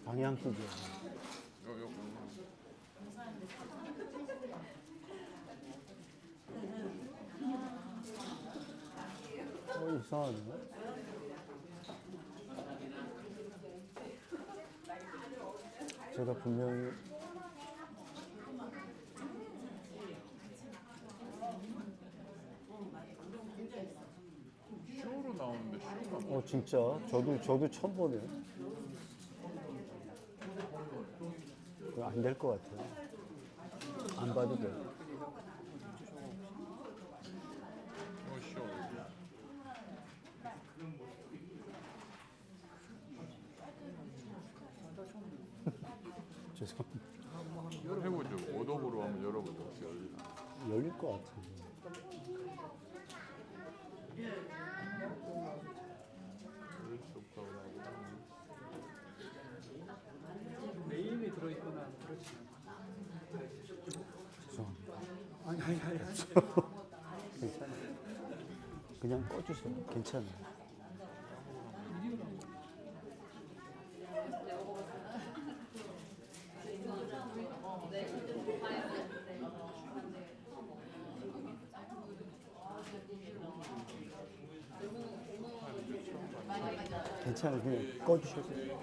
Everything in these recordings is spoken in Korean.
방향키죠. 요 이상하네. 제가 분명히 쇼로 나오는데 쇼가 진짜 저도 처음 보네요. 안 될 것 같아요. 안 봐도 돼. 쇼. 죄송합니다. 해보죠. 오독으로 한번 열어보죠. 혹시 열리나? 열릴 것 같은데. 열릴 수 없다고 하고. 메인이 들어있거나 그렇지 죄송합니다. 아니 괜찮아요. 그냥 꺼주세요. 괜찮아요. 괜찮아요. 그냥 꺼주셔도 돼요.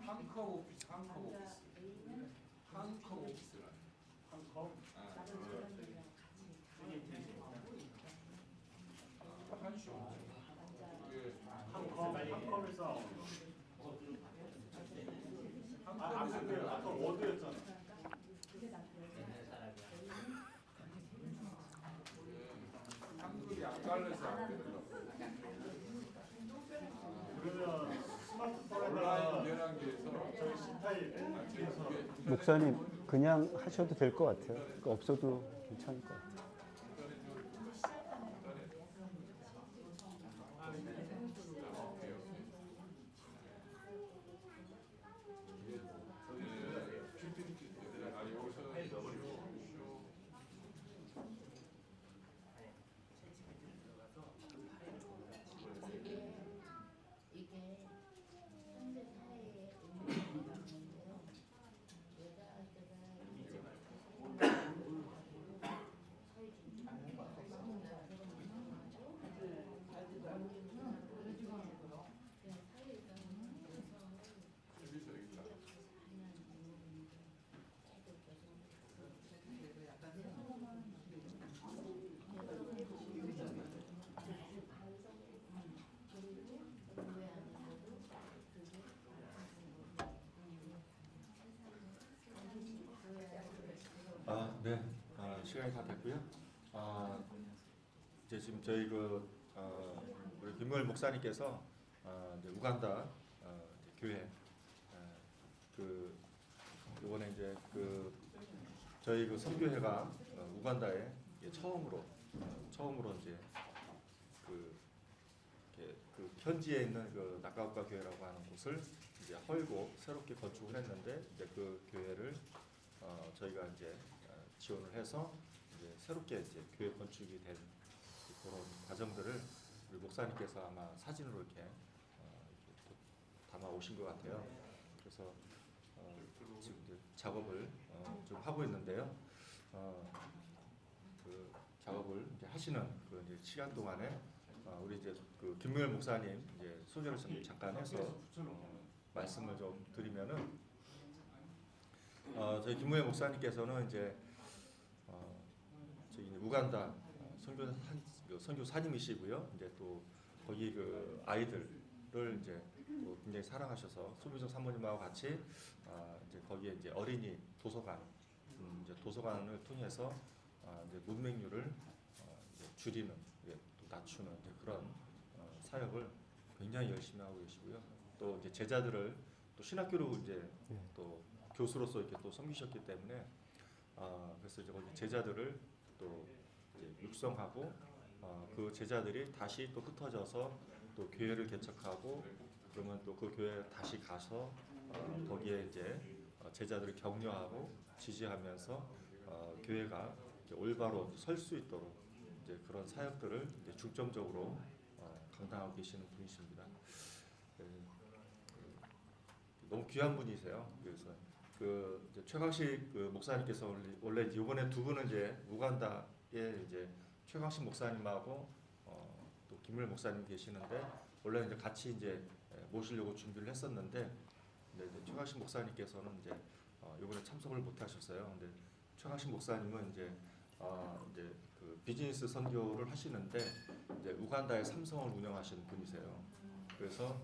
한컵 오피스, 한컵 오피스, 한컵 오피스라. 한컵? 한컵에서 나오는 거. 아까 워드였잖아. 한컵이 안 갈려서 안 되는 거. 그러면 스마트폰에다가 온라인 연락기에서 저기 C타입 뒤에서 목사님 그냥 하셔도 될 것 같아요. 없어도 괜찮을 것 같아요. 이게 현재 사회의 의미인데요. 여자들은 이제 네. 시간이 다 됐고요. 이제 지금 저희 우리 김무열 목사님께서 이제 우간다 이제 교회 이번에 이제 저희 선교회가 우간다에 처음으로 이제 현지에 있는 나카오카 교회라고 하는 곳을 이제 헐고 새롭게 건축을 했는데 이제 그 교회를 저희가 이제 지원을 해서 이제 새롭게 이제 교회 건축이 된 그런 과정들을 우리 목사님께서 아마 사진으로 이렇게 또 담아 오신 것 같아요. 그래서 지금 이제 작업을 좀 하고 있는데요. 그 작업을 이제 하시는 이제 시간 동안에 우리 이제 김무열 목사님 이제 소개를 좀 잠깐 해서 말씀을 좀 드리면은 저희 김무열 목사님께서는 이제 저희 우간다 선교사님이시고요. 이제 또 거기 아이들을 이제 또 굉장히 사랑하셔서 소비정 사모님하고 같이 이제 거기에 이제 어린이 도서관 이제 도서관을 통해서 이제 문맹률을 이제 줄이는 또 낮추는 이제 그런 사역을 굉장히 열심히 하고 계시고요. 또 이제 제자들을 또 신학교로 이제 또 교수로서 이렇게 또 섬기셨기 때문에 그래서 이제 거기 제자들을 또 이제 육성하고 그 제자들이 다시 또 흩어져서 또 교회를 개척하고 그러면 또 그 교회에 다시 가서 거기에 이제 제자들을 격려하고 지지하면서 교회가 이제 올바로 설 수 있도록 이제 그런 사역들을 이제 중점적으로 감당하고 계시는 분이십니다. 너무 귀한 분이세요. 그래서 그 이제 최강식 그 목사님께서 원래 이번에 두 분은 이제 우간다에 이제 최강식 목사님하고 또 김물 목사님 계시는데 원래 이제 같이 이제 모시려고 준비를 했었는데 이제 최강식 목사님께서는 이제 이번에 참석을 못 하셨어요. 근데 최강식 목사님은 이제 그 비즈니스 선교를 하시는데 이제 우간다에 삼성을 운영하시는 분이세요. 그래서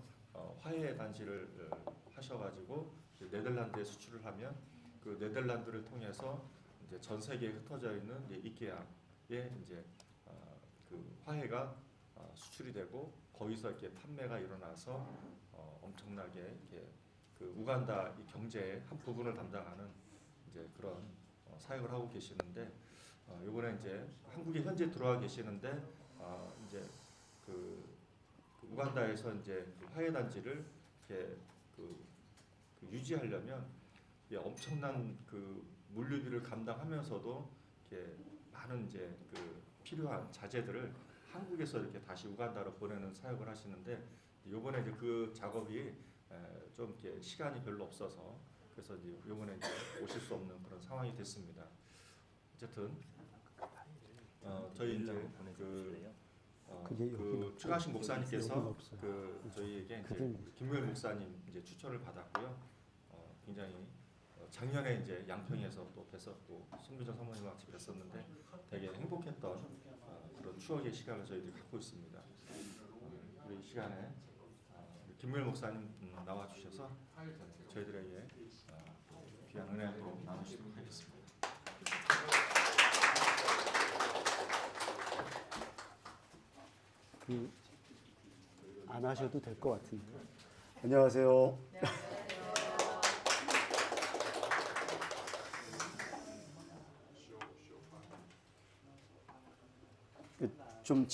화해 단지를 하셔가지고 네덜란드에 수출을 하면 그 네덜란드를 통해서 이제 전 세계에 흩어져 있는 이제 이케아에 이제 그 화해가 수출이 되고 거기서 이렇게 판매가 일어나서 엄청나게 이렇게 그 우간다 이 경제의 한 부분을 담당하는 이제 그런 사역을 하고 계시는데 이번에 이제 한국에 현재 들어와 계시는데 이제 그 우간다에서 이제 그 화해 단지를 이렇게 그 유지하려면 엄청난 그 물류비를 감당하면서도 이렇게 많은 이제 그 필요한 자재들을 한국에서 이렇게 다시 우간다로 보내는 사역을 하시는데 이번에 이제 그 작업이 좀 이렇게 시간이 별로 없어서 그래서 이제 이번에 이제 오실 수 없는 그런 상황이 됐습니다. 어쨌든 저희 이제 그 최강식 목사님께서 그 저희에게 이제 김무열 목사님 이제 추천을 받았고요. 굉장히 작년에 이제 양평에서 또 뵀었고 손미정 사모님과 같이 뵀었는데 되게 행복했던 그런 추억의 시간을 저희들이 갖고 있습니다. 우리 이 시간에 김무열 목사님 나와 주셔서 저희들에게 귀한 은혜로 나누시도록 하겠습니다. 안 하셔도 될 것 같은데. 안녕하세요. 좀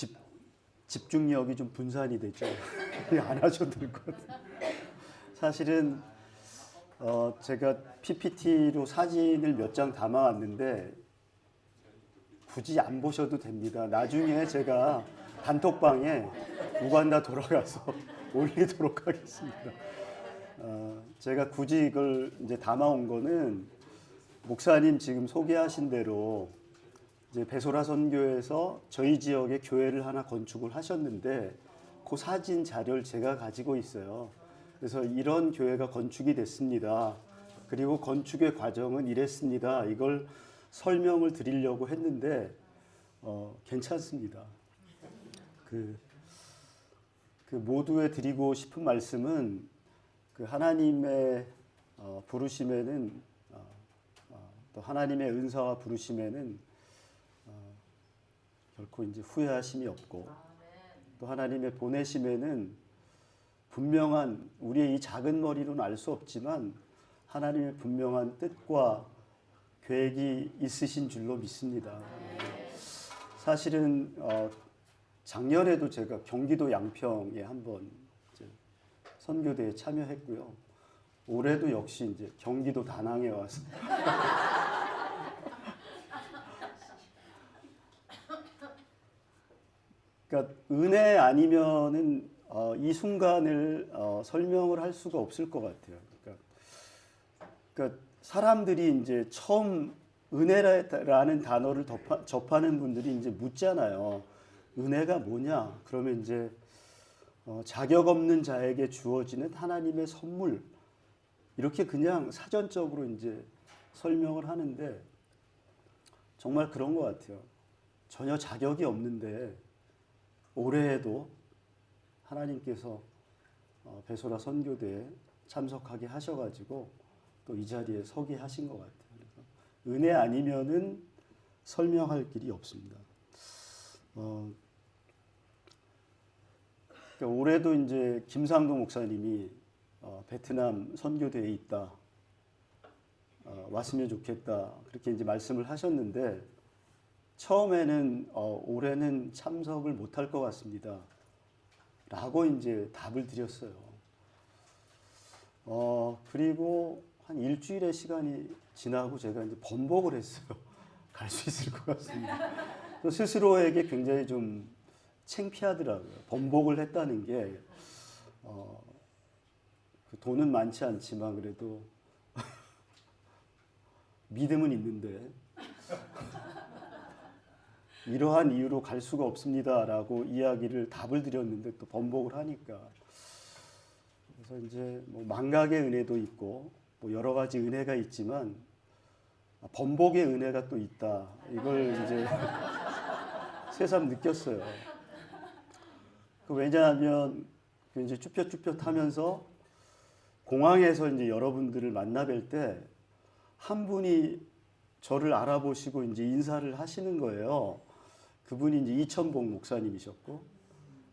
집중력이 좀 분산이 되죠. 안 하셔도 될 것 같아요. 사실은 제가 PPT로 사진을 몇 장 담아왔는데 굳이 안 보셔도 됩니다. 나중에 제가 단톡방에 우간다 돌아가서 올리도록 하겠습니다. 제가 굳이 이걸 이제 담아온 거는 목사님 지금 소개하신 대로 이제 베소라 선교에서 저희 지역에 교회를 하나 건축을 하셨는데 그 사진 자료를 제가 가지고 있어요. 그래서 이런 교회가 건축이 됐습니다. 그리고 건축의 과정은 이랬습니다. 이걸 설명을 드리려고 했는데 괜찮습니다. 그 모두에 드리고 싶은 말씀은 그 하나님의 부르심에는 또 하나님의 은사와 부르심에는 결코 이제 후회하심이 없고 또 하나님의 보내심에는 분명한 우리의 이 작은 머리로는 알 수 없지만 하나님의 분명한 뜻과 계획이 있으신 줄로 믿습니다. 사실은 작년에도 제가 경기도 양평에 한번 선교대에 참여했고요. 올해도 역시 이제 경기도 다낭에 와서 그러니까 은혜 아니면은 이 순간을 설명을 할 수가 없을 것 같아요. 그러니까 사람들이 이제 처음 은혜라는 단어를 접하는 분들이 이제 묻잖아요. 은혜가 뭐냐? 그러면 이제 자격 없는 자에게 주어지는 하나님의 선물 이렇게 그냥 사전적으로 이제 설명을 하는데 정말 그런 것 같아요. 전혀 자격이 없는데 올해에도 하나님께서 베소라 선교대에 참석하게 하셔가지고 또 이 자리에 서게 하신 것 같아요. 그래서 은혜 아니면은 설명할 길이 없습니다. 그러니까 올해도 이제 김상동 목사님이 베트남 선교대에 있다, 왔으면 좋겠다 그렇게 이제 말씀을 하셨는데 처음에는 올해는 참석을 못할 것 같습니다. 라고 이제 답을 드렸어요. 그리고 한 일주일의 시간이 지나고 제가 이제 번복을 했어요. 갈 수 있을 것 같습니다. 또 스스로에게 굉장히 좀 창피하더라고요. 번복을 했다는 게 그 돈은 많지 않지만 그래도 믿음은 있는데 이러한 이유로 갈 수가 없습니다라고 이야기를 답을 드렸는데 또 번복을 하니까 그래서 이제 뭐 망각의 은혜도 있고 뭐 여러 가지 은혜가 있지만 번복의 은혜가 또 있다. 이걸 이제 새삼 느꼈어요. 왜냐하면 이제 쭈뼛쭈뼛하면서 공항에서 이제 여러분들을 만나 뵐 때 한 분이 저를 알아보시고 이제 인사를 하시는 거예요. 그분이 이제 이천복 목사님이셨고,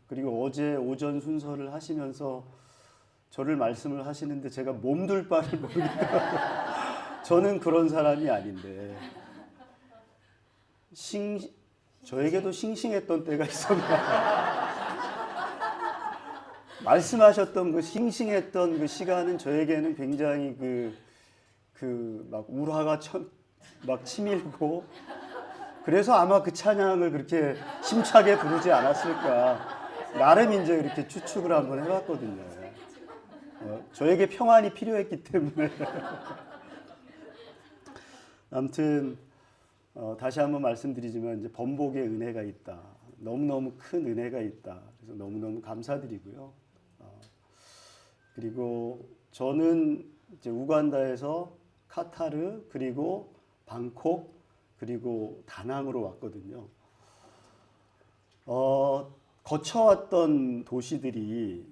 그리고 어제 오전 순서를 하시면서 저를 말씀을 하시는데 제가 몸둘 바를 모르겠더라고요. 저는 그런 사람이 아닌데 저에게도 싱싱했던 때가 있었나. 말씀하셨던 그 싱싱했던 그 시간은 저에게는 굉장히 막 울화가 막 치밀고, 그래서 아마 그 찬양을 그렇게 힘차게 부르지 않았을까. 나름 이제 이렇게 추측을 한번 해봤거든요. 저에게 평안이 필요했기 때문에. 아무튼 다시 한번 말씀드리지만 이제 번복의 은혜가 있다. 너무너무 큰 은혜가 있다. 그래서 너무너무 감사드리고요. 그리고 저는 이제 우간다에서 카타르 그리고 방콕 그리고 다낭으로 왔거든요. 거쳐왔던 도시들이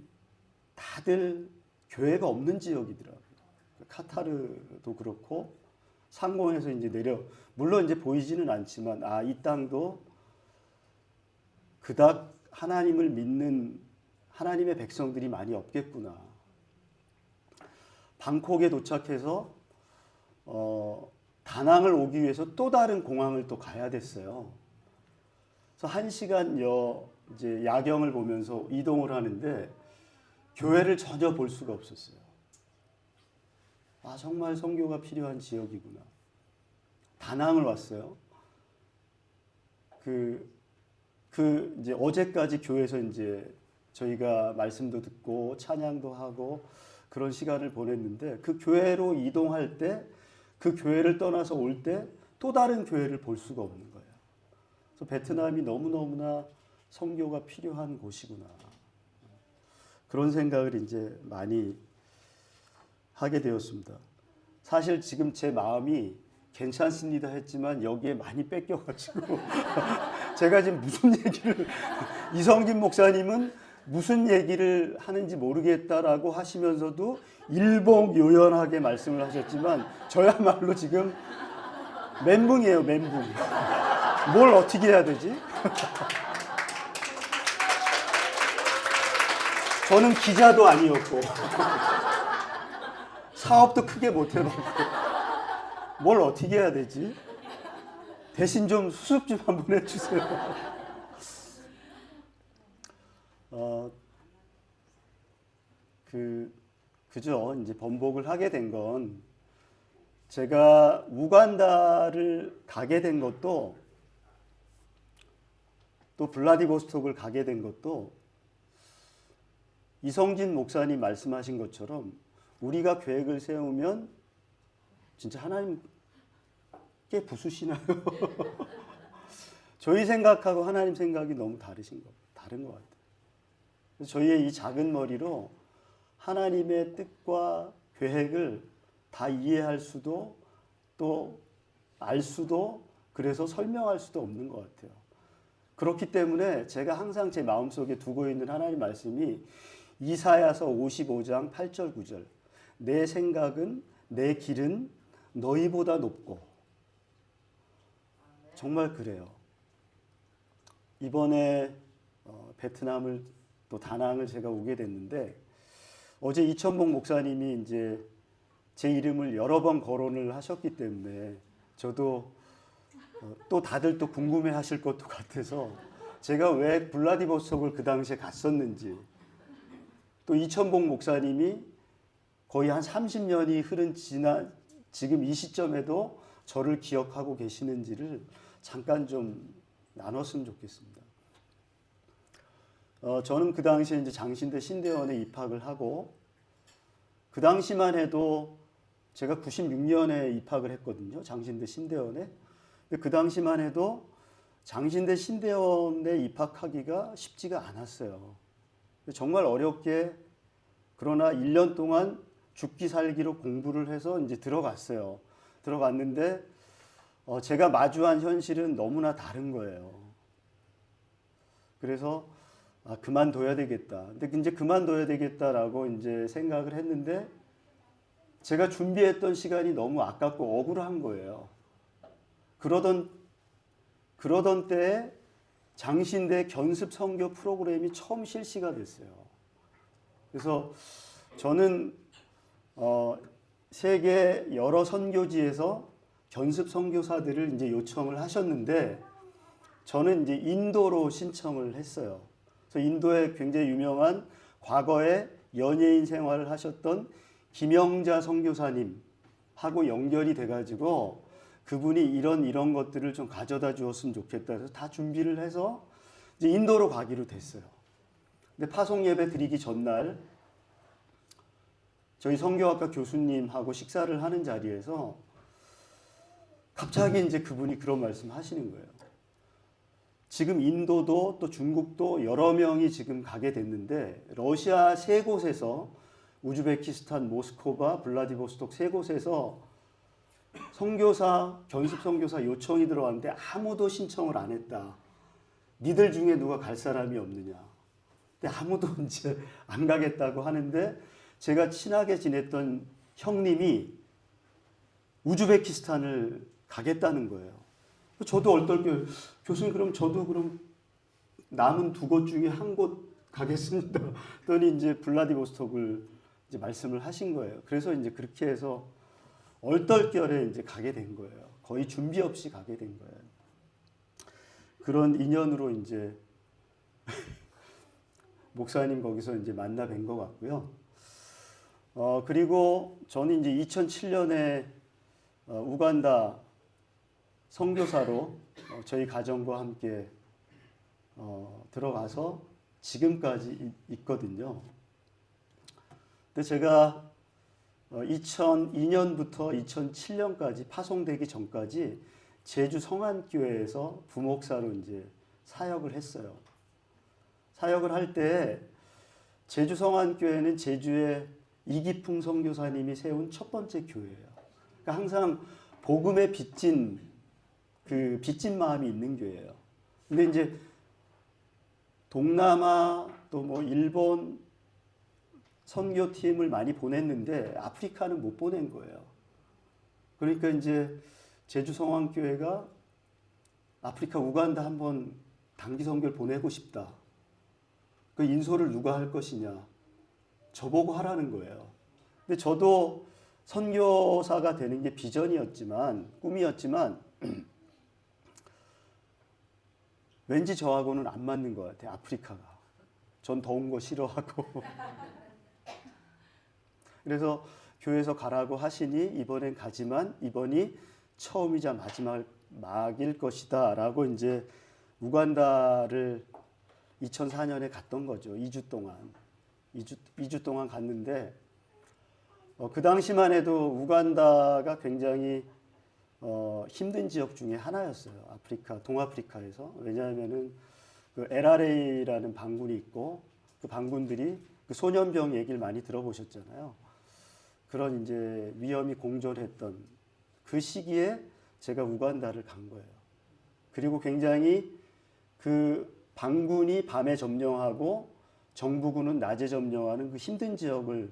다들 교회가 없는 지역이더라고요. 카타르도 그렇고 상공에서 이제 물론 이제 보이지는 않지만 이 땅도 그닥 하나님을 믿는 하나님의 백성들이 많이 없겠구나. 방콕에 도착해서 다낭을 오기 위해서 또 다른 공항을 또 가야 됐어요. 그래서 1시간여 이제 야경을 보면서 이동을 하는데 교회를 전혀 볼 수가 없었어요. 정말 선교가 필요한 지역이구나. 다낭을 왔어요. 이제 어제까지 교회에서 이제 저희가 말씀도 듣고 찬양도 하고 그런 시간을 보냈는데 그 교회로 이동할 때, 그 교회를 떠나서 올 때 또 다른 교회를 볼 수가 없는 거예요. 그래서 베트남이 너무너무나 선교가 필요한 곳이구나. 그런 생각을 이제 많이 하게 되었습니다. 사실 지금 제 마음이 괜찮습니다 했지만 여기에 많이 뺏겨가지고 제가 지금 무슨 얘기를, 이성진 목사님은 무슨 얘기를 하는지 모르겠다라고 하시면서도 일봉요연하게 말씀을 하셨지만 저야말로 지금 멘붕이에요, 멘붕. 뭘 어떻게 해야 되지? 저는 기자도 아니었고 사업도 크게 못 해봤고 뭘 어떻게 해야 되지? 대신 좀 수습 좀 한번 해주세요. 그죠. 이제 번복을 하게 된 건, 제가 우간다를 가게 된 것도, 또 블라디보스톡을 가게 된 것도 이성진 목사님 말씀하신 것처럼 우리가 계획을 세우면 진짜 하나님께 부수시나요? 저희 생각하고 하나님 생각이 너무 다른 것 같아요. 그래서 저희의 이 작은 머리로 하나님의 뜻과 계획을 다 이해할 수도 또 알 수도 그래서 설명할 수도 없는 것 같아요. 그렇기 때문에 제가 항상 제 마음속에 두고 있는 하나님 말씀이 이사야서 55장 8절 9절, 내 생각은 내 길은 너희보다 높고. 정말 그래요. 이번에 베트남을 또 다낭을 제가 오게 됐는데 어제 이천복 목사님이 이제 제 이름을 여러 번 거론을 하셨기 때문에 저도 또 다들 또 궁금해하실 것도 같아서 제가 왜 블라디보스톡을 그 당시에 갔었는지, 또 이천복 목사님이 거의 한 30년이 흐른 지금 이 시점에도 저를 기억하고 계시는지를 잠깐 좀 나눴으면 좋겠습니다. 저는 그 당시에 이제 장신대 신대원에 입학을 하고, 그 당시만 해도 제가 96년에 입학을 했거든요. 장신대 신대원에. 근데 그 당시만 해도 장신대 신대원에 입학하기가 쉽지가 않았어요. 정말 어렵게, 그러나 1년 동안 죽기 살기로 공부를 해서 이제 들어갔어요. 들어갔는데 제가 마주한 현실은 너무나 다른 거예요. 그래서 그만둬야 되겠다. 근데 이제 그만둬야 되겠다라고 이제 생각을 했는데, 제가 준비했던 시간이 너무 아깝고 억울한 거예요. 그러던 때에 장신대 견습 선교 프로그램이 처음 실시가 됐어요. 그래서 저는 세계 여러 선교지에서 견습 선교사들을 이제 요청을 하셨는데, 저는 이제 인도로 신청을 했어요. 그래서 인도에 굉장히 유명한 과거에 연예인 생활을 하셨던 김영자 선교사님하고 연결이 돼가지고 그분이 이런 것들을 좀 가져다 주었으면 좋겠다. 그래서 다 준비를 해서 이제 인도로 가기로 됐어요. 근데 파송 예배 드리기 전날 저희 선교학과 교수님하고 식사를 하는 자리에서 갑자기 이제 그분이 그런 말씀 하시는 거예요. 지금 인도도 또 중국도 여러 명이 지금 가게 됐는데, 러시아 세 곳에서, 우즈베키스탄, 모스크바, 블라디보스톡 세 곳에서 견습 선교사 요청이 들어왔는데 아무도 신청을 안 했다. 니들 중에 누가 갈 사람이 없느냐. 근데 아무도 이제 안 가겠다고 하는데, 제가 친하게 지냈던 형님이 우즈베키스탄을 가겠다는 거예요. 저도 얼떨결에, 교수님 그럼 저도 그럼 남은 두 곳 중에 한 곳 가겠습니다. 그랬더니 이제 블라디보스톡을 이제 말씀을 하신 거예요. 그래서 이제 그렇게 해서 얼떨결에 이제 가게 된 거예요. 거의 준비 없이 가게 된 거예요. 그런 인연으로 이제 목사님 거기서 이제 만나 뵌 것 같고요. 그리고 저는 이제 2007년에 우간다 선교사로 저희 가정과 함께 들어가서 지금까지 있거든요. 근데 제가 2002년부터 2007년까지 파송되기 전까지 제주 성안교회에서 부목사로 이제 사역을 했어요. 사역을 할 때 제주 성안교회는 제주의 이기풍 선교사님이 세운 첫 번째 교회예요. 그러니까 항상 복음에 빚진 마음이 있는 교회예요. 근데 이제 동남아 또 뭐 일본 선교팀을 많이 보냈는데 아프리카는 못 보낸 거예요. 그러니까 이제 제주 성황교회가 아프리카 우간다 한번 단기 선교를 보내고 싶다. 그 인솔을 누가 할 것이냐. 저보고 하라는 거예요. 근데 저도 선교사가 되는 게 비전이었지만, 꿈이었지만 왠지 저하고는 안 맞는 것 같아요. 아프리카가. 전 더운 거 싫어하고. 그래서 교회에서 가라고 하시니 이번엔 가지만 이번이 처음이자 마지막일 것이다 라고 이제 우간다를 2004년에 갔던 거죠. 2주 동안 갔는데 그 당시만 해도 우간다가 굉장히 힘든 지역 중에 하나였어요. 동아프리카에서. 왜냐하면은 그 LRA라는 반군이 있고, 그 반군들이 그 소년병 얘기를 많이 들어보셨잖아요. 그런 이제 위험이 공존했던 그 시기에 제가 우간다를 간 거예요. 그리고 굉장히 그 반군이 밤에 점령하고 정부군은 낮에 점령하는 그 힘든 지역을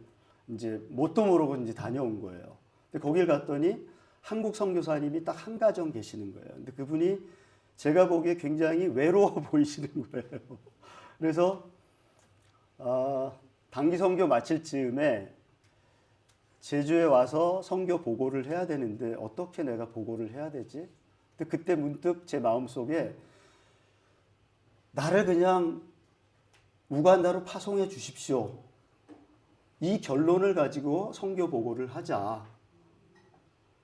이제 뭣도 모르고 이제 다녀온 거예요. 근데 거길 갔더니 한국 선교사님이 딱 한 가정 계시는 거예요. 근데 그분이 제가 보기에 굉장히 외로워 보이시는 거예요. 그래서 단기 선교 마칠 즈음에 제주에 와서 선교 보고를 해야 되는데 어떻게 내가 보고를 해야 되지? 근데 그때 문득 제 마음속에 나를 그냥 우간다로 파송해 주십시오. 이 결론을 가지고 선교 보고를 하자.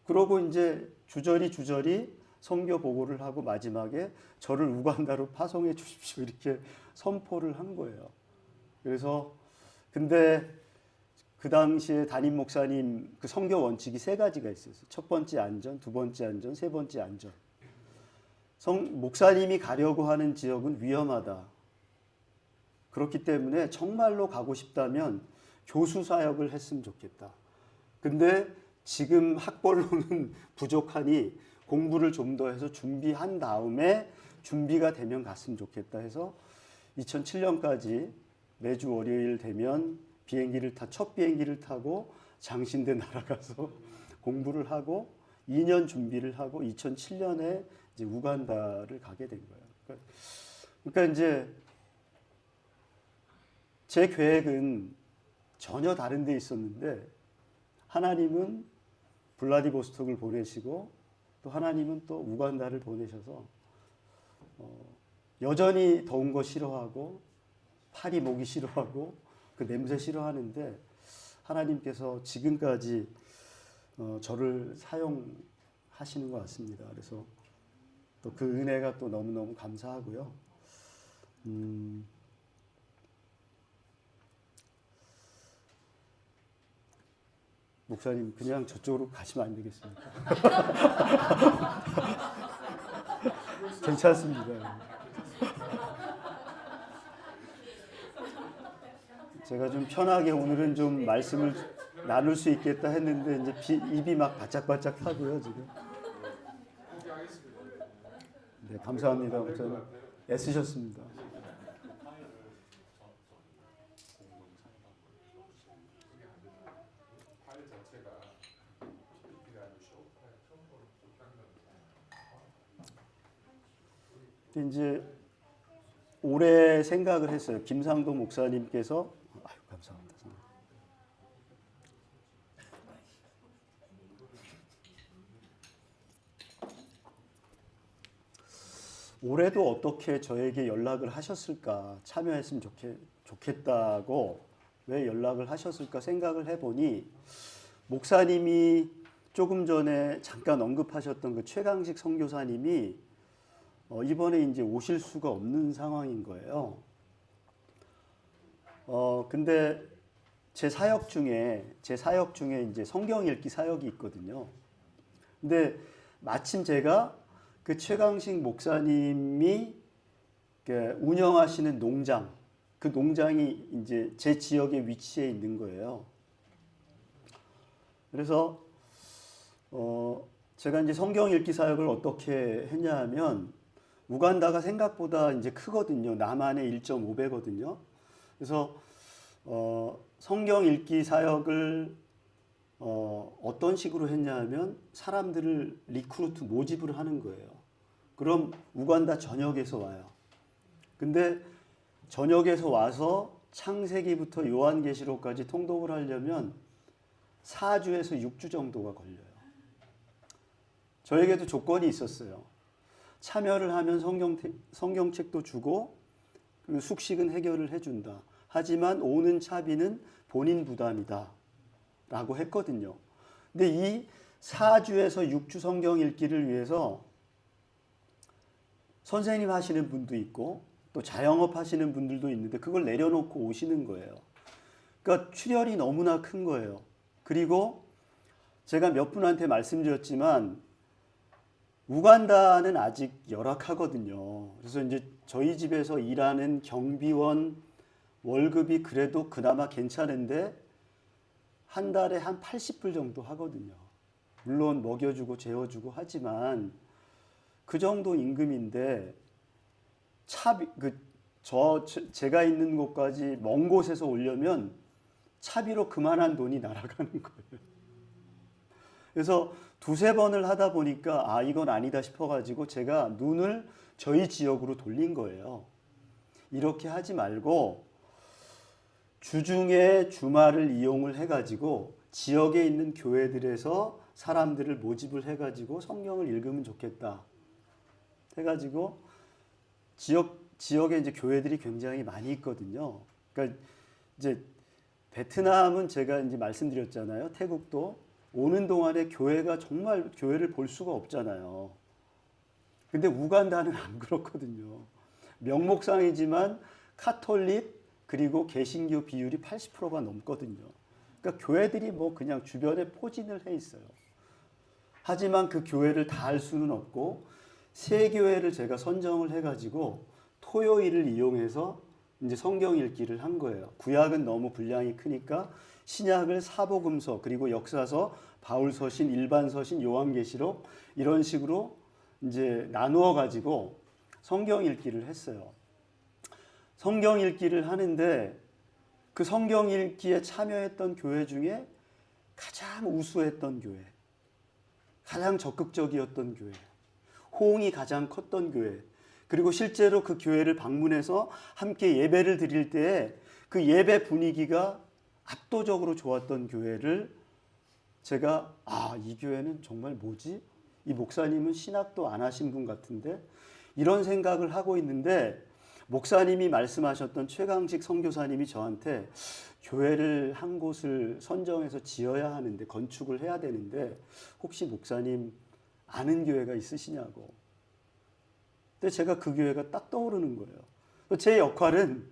그러고 이제 주저리 선교 보고를 하고 마지막에 저를 우간다로 파송해 주십시오. 이렇게 선포를 한 거예요. 그래서 근데 그 당시에 담임 목사님 그 선교 원칙이 3가지가 있었어요. 첫 번째 안전, 두 번째 안전, 세 번째 안전. 목사님이 가려고 하는 지역은 위험하다. 그렇기 때문에 정말로 가고 싶다면 교수 사역을 했으면 좋겠다. 근데 지금 학벌로는 부족하니 공부를 좀 더 해서 준비한 다음에 준비가 되면 갔으면 좋겠다 해서 2007년까지 매주 월요일 되면 첫 비행기를 타고 장신대 날아가서 공부를 하고 2년 준비를 하고 2007년에 이제 우간다를 가게 된 거예요. 그러니까 이제 제 계획은 전혀 다른 데 있었는데 하나님은 블라디보스톡을 보내시고 또 하나님은 또 우간다를 보내셔서 여전히 더운 거 싫어하고 파리 모기 싫어하고 그 냄새 싫어하는데 하나님께서 지금까지 저를 사용하시는 것 같습니다. 그래서 또 그 은혜가 또 너무너무 감사하고요. 목사님 그냥 저쪽으로 가시면 안 되겠습니까? 괜찮습니다. 제가 좀 편하게 오늘은 좀 말씀을 나눌 수 있겠다 했는데 이제 입이 막 바짝바짝 타고요 지금. 네, 감사합니다. 목사님 애쓰셨습니다. 이제 올해 생각을 했어요. 김상도 목사님께서 감사합니다. 올해도 어떻게 저에게 연락을 하셨을까, 참여했으면 좋겠다고 왜 연락을 하셨을까 생각을 해보니 목사님이 조금 전에 잠깐 언급하셨던 그 최강식 선교사님이 이번에 이제 오실 수가 없는 상황인 거예요. 근데 제 사역 중에 이제 성경 읽기 사역이 있거든요. 근데 마침 제가 그 최강식 목사님이 운영하시는 농장, 그 농장이 이제 제 지역에 위치해 있는 거예요. 그래서 제가 이제 성경 읽기 사역을 어떻게 했냐 하면 우간다가 생각보다 이제 크거든요. 남한의 1.5배거든요. 그래서 성경 읽기 사역을 어떤 식으로 했냐 하면 사람들을 리크루트 모집을 하는 거예요. 그럼 우간다 전역에서 와요. 근데 전역에서 와서 창세기부터 요한계시록까지 통독을 하려면 4주에서 6주 정도가 걸려요. 저에게도 조건이 있었어요. 참여를 하면 성경책도 주고 그리고 숙식은 해결을 해준다. 하지만 오는 차비는 본인 부담이다 라고 했거든요. 근데 이 4주에서 6주 성경 읽기를 위해서 선생님 하시는 분도 있고 또 자영업 하시는 분들도 있는데 그걸 내려놓고 오시는 거예요. 그러니까 출혈이 너무나 큰 거예요. 그리고 제가 몇 분한테 말씀드렸지만 우간다는 아직 열악하거든요. 그래서 이제 저희 집에서 일하는 경비원 월급이 그래도 그나마 괜찮은데 한 달에 한 80불 정도 하거든요. 물론 먹여주고 재워주고 하지만 그 정도 임금인데 제가 있는 곳까지 먼 곳에서 오려면 차비로 그만한 돈이 날아가는 거예요. 그래서 두세 번을 하다 보니까 이건 아니다 싶어가지고 제가 눈을 저희 지역으로 돌린 거예요. 이렇게 하지 말고 주중에 주말을 이용을 해가지고 지역에 있는 교회들에서 사람들을 모집을 해가지고 성경을 읽으면 좋겠다. 해가지고 지역에 이제 교회들이 굉장히 많이 있거든요. 그러니까 이제 베트남은 제가 이제 말씀드렸잖아요. 태국도 오는 동안에 교회가 정말 교회를 볼 수가 없잖아요. 근데 우간다는 안 그렇거든요. 명목상이지만 카톨릭 그리고 개신교 비율이 80%가 넘거든요. 그러니까 교회들이 뭐 그냥 주변에 포진을 해 있어요. 하지만 그 교회를 다 할 수는 없고 세 교회를 제가 선정을 해가지고 토요일을 이용해서 이제 성경 읽기를 한 거예요. 구약은 너무 분량이 크니까 신약을 사복음서 그리고 역사서, 바울서신, 일반서신, 요한계시록 이런 식으로 이제 나누어 가지고 성경 읽기를 했어요. 성경 읽기를 하는데 그 성경 읽기에 참여했던 교회 중에 가장 우수했던 교회, 가장 적극적이었던 교회, 호응이 가장 컸던 교회, 그리고 실제로 그 교회를 방문해서 함께 예배를 드릴 때에 그 예배 분위기가 압도적으로 좋았던 교회를 제가 이 교회는 정말 뭐지? 이 목사님은 신학도 안 하신 분 같은데 이런 생각을 하고 있는데 목사님이 말씀하셨던 최강식 선교사님이 저한테 교회를 한 곳을 선정해서 지어야 하는데 건축을 해야 되는데 혹시 목사님 아는 교회가 있으시냐고. 근데 제가 그 교회가 딱 떠오르는 거예요. 제 역할은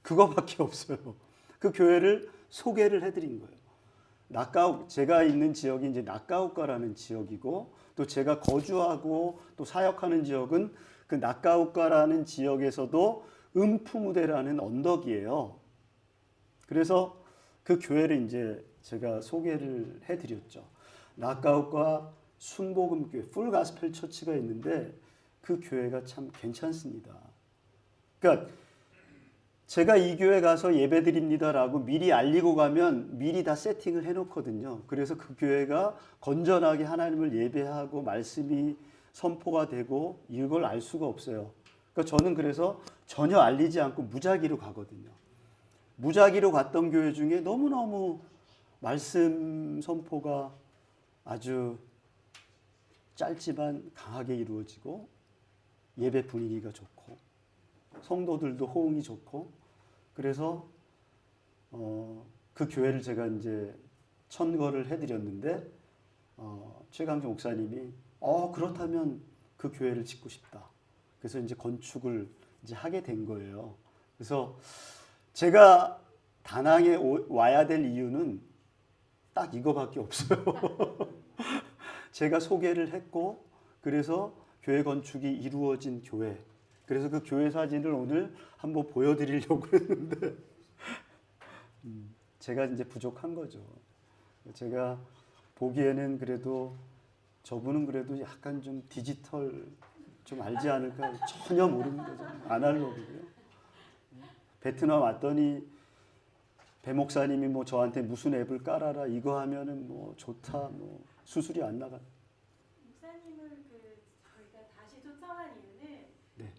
그거밖에 없어요. 그 교회를 소개를 해드린 거예요. 제가 있는 지역이 이제 낙가우가라는 지역이고 또 제가 거주하고 또 사역하는 지역은 그 낙가우가라는 지역에서도 음푸무대라는 언덕이에요. 그래서 그 교회를 이제 제가 소개를 해드렸죠. 낙가우가 순복음교회, 풀가스펠 처치가 있는데 그 교회가 참 괜찮습니다. 그러니까 제가 이 교회 가서 예배 드립니다라고 미리 알리고 가면 미리 다 세팅을 해놓거든요. 그래서 그 교회가 건전하게 하나님을 예배하고 말씀이 선포가 되고 이걸 알 수가 없어요. 그러니까 저는 그래서 전혀 알리지 않고 무작위로 가거든요. 무작위로 갔던 교회 중에 너무너무 말씀 선포가 아주 짧지만 강하게 이루어지고 예배 분위기가 좋고 성도들도 호응이 좋고 그래서 그 교회를 제가 이제 천거를 해드렸는데 최강정 목사님이 그렇다면 그 교회를 짓고 싶다. 그래서 이제 건축을 이제 하게 된 거예요. 그래서 제가 다낭에 와야 될 이유는 딱 이거밖에 없어요. 제가 소개를 했고 그래서 교회 건축이 이루어진 교회. 그래서 그 교회 사진을 오늘 한번 보여드리려고 했는데 제가 이제 부족한 거죠. 제가 보기에는 그래도 저분은 그래도 약간 좀 디지털 좀 알지 않을까 전혀 모르는 거죠. 아날로그고요. 베트남 왔더니 배 목사님이 뭐 저한테 무슨 앱을 깔아라 이거 하면은 뭐 좋다 뭐 수술이 안 나가. 목사님을 저희가 다시 초청한 이유는 네.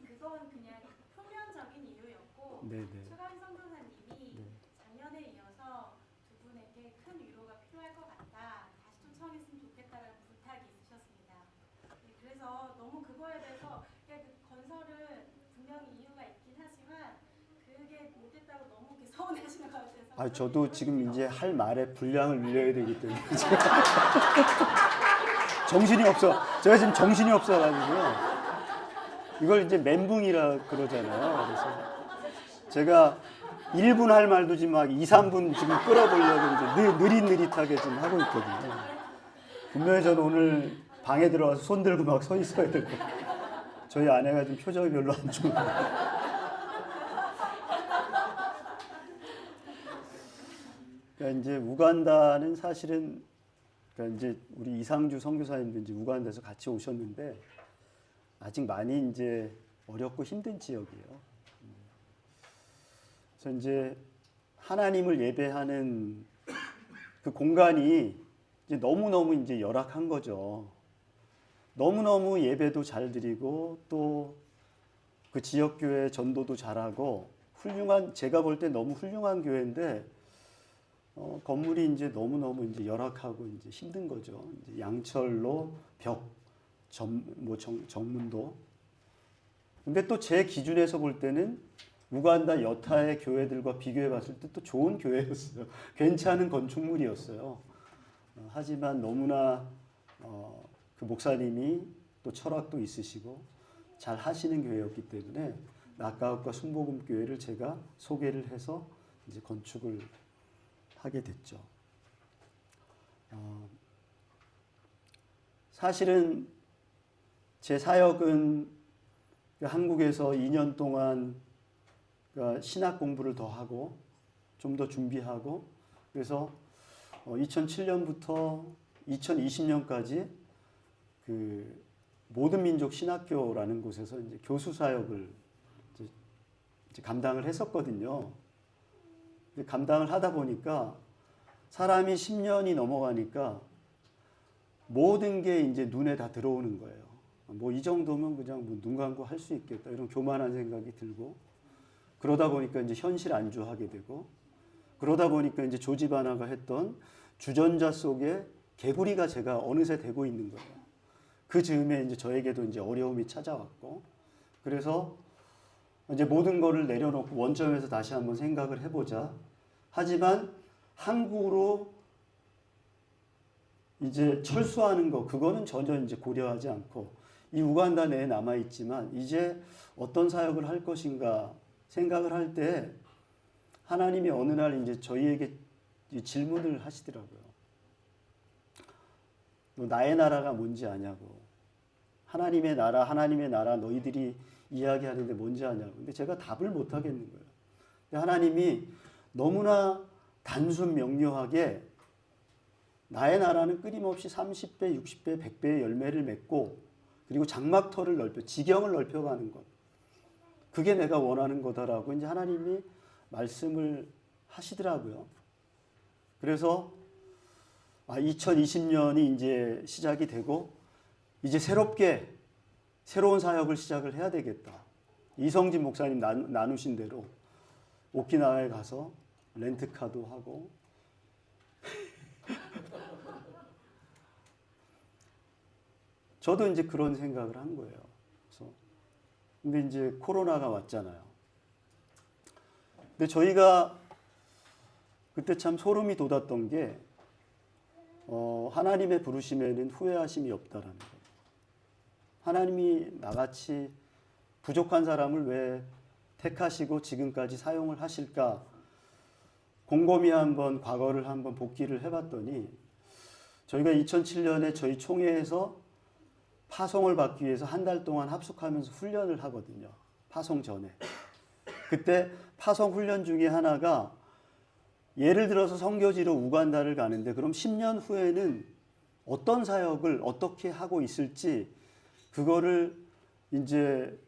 그건 그냥 표면적인 이유였고 네네. 최강 선교사님이 네. 작년에 이어서 두 분에게 큰 위로가 필요할 것 같다. 다시 초청했으면 좋겠다라는 부탁이 있으셨습니다. 네, 그래서 너무 그거에 대해서 그 건설은 분명히 이유가 있긴 하지만 그게 못됐다고 너무 서운해하시는 것 같아서. 저도 지금 이제 할 말에 분량을 늘려야 되기 때문에 정신이 없어. 제가 지금 정신이 없어가지고요. 이걸 이제 멘붕이라 그러잖아요. 그래서 제가 1분 할 말도 지금 막 2, 3분 지금 끌어보려고 이제 느릿느릿하게 지금 하고 있거든요. 분명히 저는 오늘 방에 들어가서 손 들고 막 서 있어야 되고 저희 아내가 지금 표정이 별로 안 좋아요. 그러니까 이제 우간다는 사실은 그러니까 이제 우리 이상주 선교사님도 이제 우간다에서 같이 오셨는데 아직 많이 이제 어렵고 힘든 지역이에요. 그래서 이제 하나님을 예배하는 그 공간이 이제 너무너무 이제 열악한 거죠. 너무너무 예배도 잘 드리고 또 그 지역 교회 전도도 잘하고 훌륭한 제가 볼 때 너무 훌륭한 교회인데 건물이 이제 너무너무 이제 열악하고 이제 힘든 거죠. 이제 양철로 벽 정문도. 근데 또 제 기준에서 볼 때는 우간다 여타의 교회들과 비교해 봤을 때 또 좋은 교회였어요. 괜찮은 건축물이었어요. 하지만 너무나 그 목사님이 또 철학도 있으시고 잘 하시는 교회였기 때문에 낙가읍과 순복음 교회를 제가 소개를 해서 이제 건축을 하게 됐죠. 사실은 제 사역은 한국에서 2년 동안 신학 공부를 더 하고 좀 더 준비하고 그래서 2007년부터 2020년까지 그 모든 민족 신학교라는 곳에서 이제 교수 사역을 이제 감당을 했었거든요. 근데 감당을 하다 보니까 사람이 10년이 넘어가니까 모든 게 이제 눈에 다 들어오는 거예요. 뭐 이 정도면 그냥 뭐 눈 감고 할 수 있겠다 이런 교만한 생각이 들고 그러다 보니까 이제 현실 안주하게 되고 그러다 보니까 이제 조지 바나가 했던 주전자 속에 개구리가 제가 어느새 되고 있는 거예요. 그 즈음에 이제 저에게도 이제 어려움이 찾아왔고 그래서 이제 모든 거를 내려놓고 원점에서 다시 한번 생각을 해보자. 하지만 한국으로 이제 철수하는 거 그거는 전혀 이제 고려하지 않고 이 우간다 내에 남아 있지만 이제 어떤 사역을 할 것인가 생각을 할 때 하나님이 어느 날 이제 저희에게 질문을 하시더라고요. 너 나의 나라가 뭔지 아냐고. 하나님의 나라 너희들이 이야기하는데 뭔지 아냐고. 근데 제가 답을 못 하겠는 거예요. 근데 하나님이 너무나 단순 명료하게 나의 나라는 끊임없이 30배, 60배, 100배의 열매를 맺고 그리고 장막터를 넓혀 지경을 넓혀가는 것. 그게 내가 원하는 거다라고 이제 하나님이 말씀을 하시더라고요. 그래서 2020년이 이제 시작이 되고 이제 새로운 사역을 시작을 해야 되겠다. 이성진 목사님 나누신 대로 오키나와에 가서 렌트카도 하고 저도 이제 그런 생각을 한 거예요. 그래서 근데 이제 코로나가 왔잖아요. 근데 저희가 그때 참 소름이 돋았던 게 하나님의 부르심에는 후회하심이 없다라는 거예요. 하나님이 나같이 부족한 사람을 왜 택하시고 지금까지 사용을 하실까? 곰곰이 한번 과거를 한번 복기를 해봤더니 저희가 2007년에 저희 총회에서 파송을 받기 위해서 한 달 동안 합숙하면서 훈련을 하거든요. 파송 전에. 그때 파송 훈련 중에 하나가 예를 들어서 선교지로 우간다를 가는데 그럼 10년 후에는 어떤 사역을 어떻게 하고 있을지 그거를 이제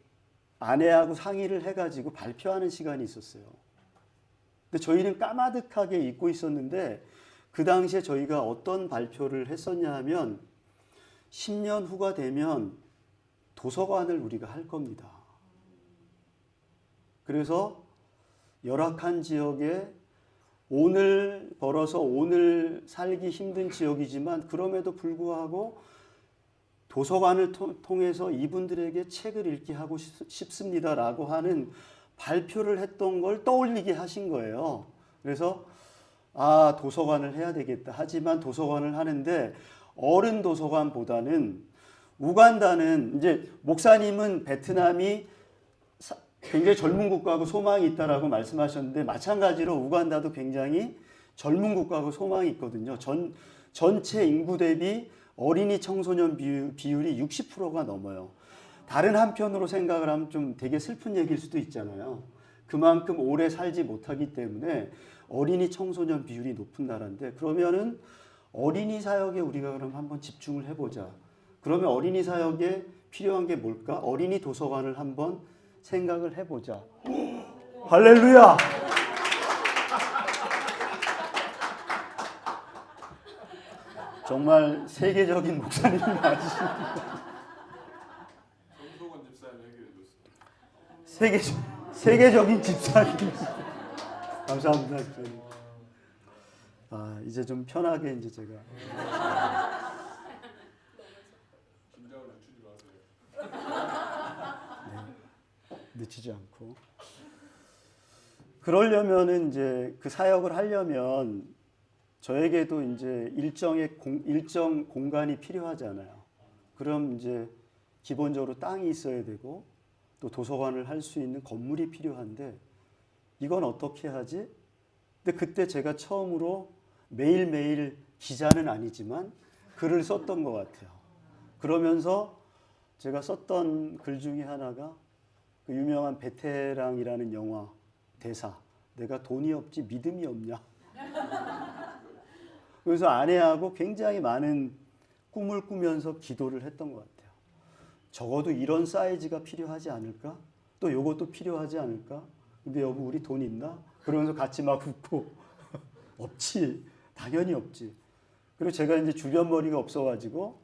아내하고 상의를 해가지고 발표하는 시간이 있었어요. 근데 저희는 까마득하게 잊고 있었는데 그 당시에 저희가 어떤 발표를 했었냐 하면 10년 후가 되면 도서관을 우리가 할 겁니다. 그래서 열악한 지역에 오늘 벌어서 오늘 살기 힘든 지역이지만 그럼에도 불구하고 도서관을 통해서 이분들에게 책을 읽게 하고 싶습니다라고 하는 발표를 했던 걸 떠올리게 하신 거예요. 그래서 도서관을 해야 되겠다. 하지만 도서관을 하는데 어른 도서관보다는 우간다는 이제 목사님은 베트남이 굉장히 젊은 국가하고 소망이 있다라고 말씀하셨는데 마찬가지로 우간다도 굉장히 젊은 국가하고 소망이 있거든요. 전체 인구 대비 어린이 청소년 비율이 60%가 넘어요. 다른 한편으로 생각을 하면 좀 되게 슬픈 얘기일 수도 있잖아요. 그만큼 오래 살지 못하기 때문에 어린이 청소년 비율이 높은 나라인데 그러면은 어린이 사역에 우리가 그럼 한번 집중을 해보자. 그러면 어린이 사역에 필요한 게 뭘까? 어린이 도서관을 한번 생각을 해보자. 할렐루야! 정말 세계적인 목사님이 맞으십니다. 정석원 집사님 해결해 줬어요. 세계적인 집사님. 감사합니다, 집사님. 이제 좀 편하게 이제 제가. 긴장을 늦추지 늦추지 않고. 그러려면은 이제 그 사역을 하려면 저에게도 이제 일정 공간이 필요하잖아요. 그럼 이제 기본적으로 땅이 있어야 되고 또 도서관을 할 수 있는 건물이 필요한데 이건 어떻게 하지? 근데 그때 제가 처음으로 매일매일 기자는 아니지만 글을 썼던 것 같아요. 그러면서 제가 썼던 글 중에 하나가 그 유명한 베테랑이라는 영화 대사, 내가 돈이 없지 믿음이 없냐. 그래서 아내하고 굉장히 많은 꿈을 꾸면서 기도를 했던 것 같아요. 적어도 이런 사이즈가 필요하지 않을까? 또 요것도 필요하지 않을까? 근데 여보 우리 돈 있나? 그러면서 같이 막 웃고 없지. 당연히 없지. 그리고 제가 이제 주변 머리가 없어가지고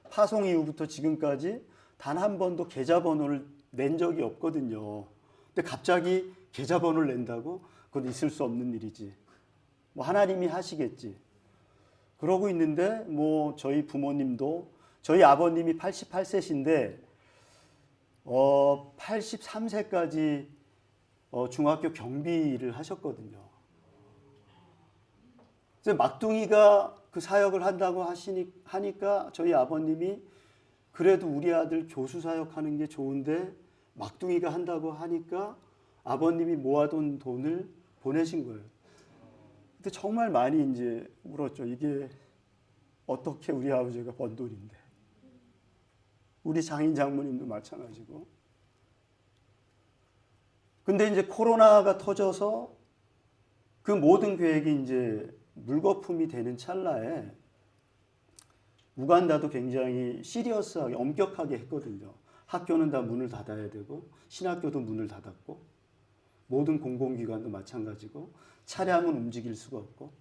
파송 이후부터 지금까지 단 한 번도 계좌번호를 낸 적이 없거든요. 근데 갑자기 계좌번호를 낸다고? 그건 있을 수 없는 일이지. 뭐 하나님이 하시겠지. 그러고 있는데 뭐 저희 부모님도 저희 아버님이 88세신데 83세까지 중학교 경비를 하셨거든요. 이제 막둥이가 그 사역을 한다고 하니까 저희 아버님이 그래도 우리 아들 교수 사역하는 게 좋은데 막둥이가 한다고 하니까 아버님이 모아둔 돈을 보내신 거예요. 근데 정말 많이 이제 울었죠. 이게 어떻게 우리 아버지가 번 돈인데. 우리 장인 장모님도 마찬가지고. 근데 이제 코로나가 터져서 그 모든 계획이 이제 물거품이 되는 찰나에 우간다도 굉장히 시리어스하게 엄격하게 했거든요. 학교는 다 문을 닫아야 되고 신학교도 문을 닫았고 모든 공공기관도 마찬가지고 차량은 움직일 수가 없고.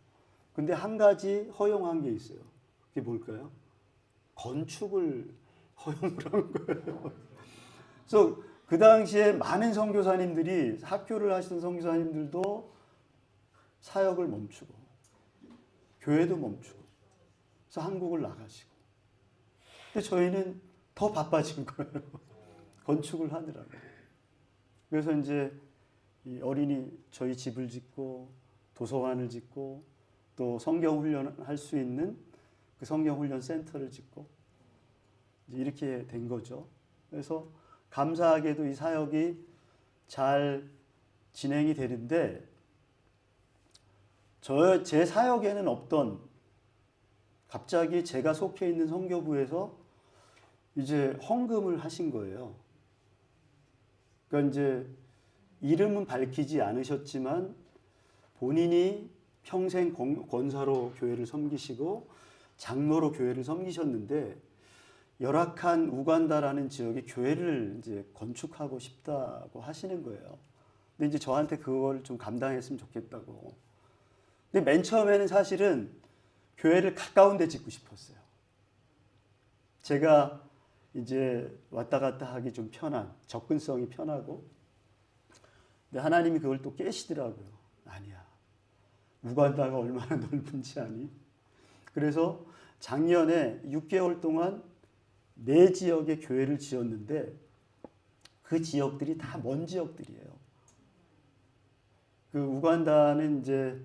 근데 한 가지 허용한 게 있어요. 그게 뭘까요? 건축을 허용을 한 거예요. 그래서 그 당시에 많은 선교사님들이 학교를 하시던 선교사님들도 사역을 멈추고 교회도 멈추고 그래서 한국을 나가시고. 근데 저희는 더 바빠진 거예요. 건축을 하느라고. 그래서 이제 이 어린이 저희 집을 짓고 도서관을 짓고 또 성경 훈련할 수 있는 그 성경 훈련 센터를 짓고 이렇게 된 거죠. 그래서 감사하게도 이 사역이 잘 진행이 되는데 제 사역에는 없던 갑자기 제가 속해 있는 선교부에서 이제 헌금을 하신 거예요. 그러니까 이제 이름은 밝히지 않으셨지만 본인이 평생 권사로 교회를 섬기시고 장로로 교회를 섬기셨는데 열악한 우간다라는 지역에 교회를 이제 건축하고 싶다고 하시는 거예요. 근데 이제 저한테 그걸 좀 감당했으면 좋겠다고. 근데 맨 처음에는 사실은 교회를 가까운 데 짓고 싶었어요. 제가 이제 왔다 갔다 하기 좀 편한, 접근성이 편하고. 근데 하나님이 그걸 또 깨시더라고요. 아니야. 우간다가 얼마나 넓은지 아니? 그래서 작년에 6개월 동안 4지역의 교회를 지었는데 그 지역들이 다 먼 지역들이에요. 그 우간다는 이제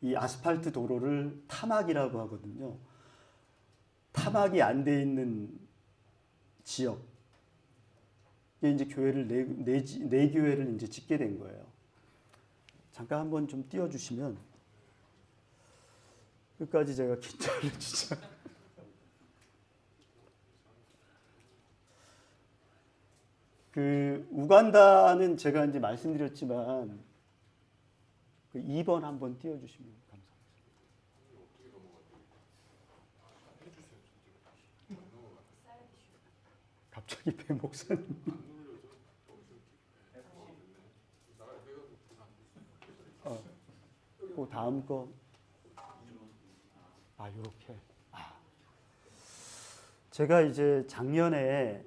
이 아스팔트 도로를 타막이라고 하거든요. 타막이 안 돼 있는 지역. 이게 이제 교회를 네 교회를 이제 짓게 된 거예요. 잠깐 한번 좀 띄워주시면 끝까지 제가 긴장을 진짜. 그 우간다는 제가 이제 말씀드렸지만 그 2번 한번 띄워주시면 감사하겠습니다. 갑자기 배 목사님. 그 다음 거. 요렇게. 제가 이제 작년에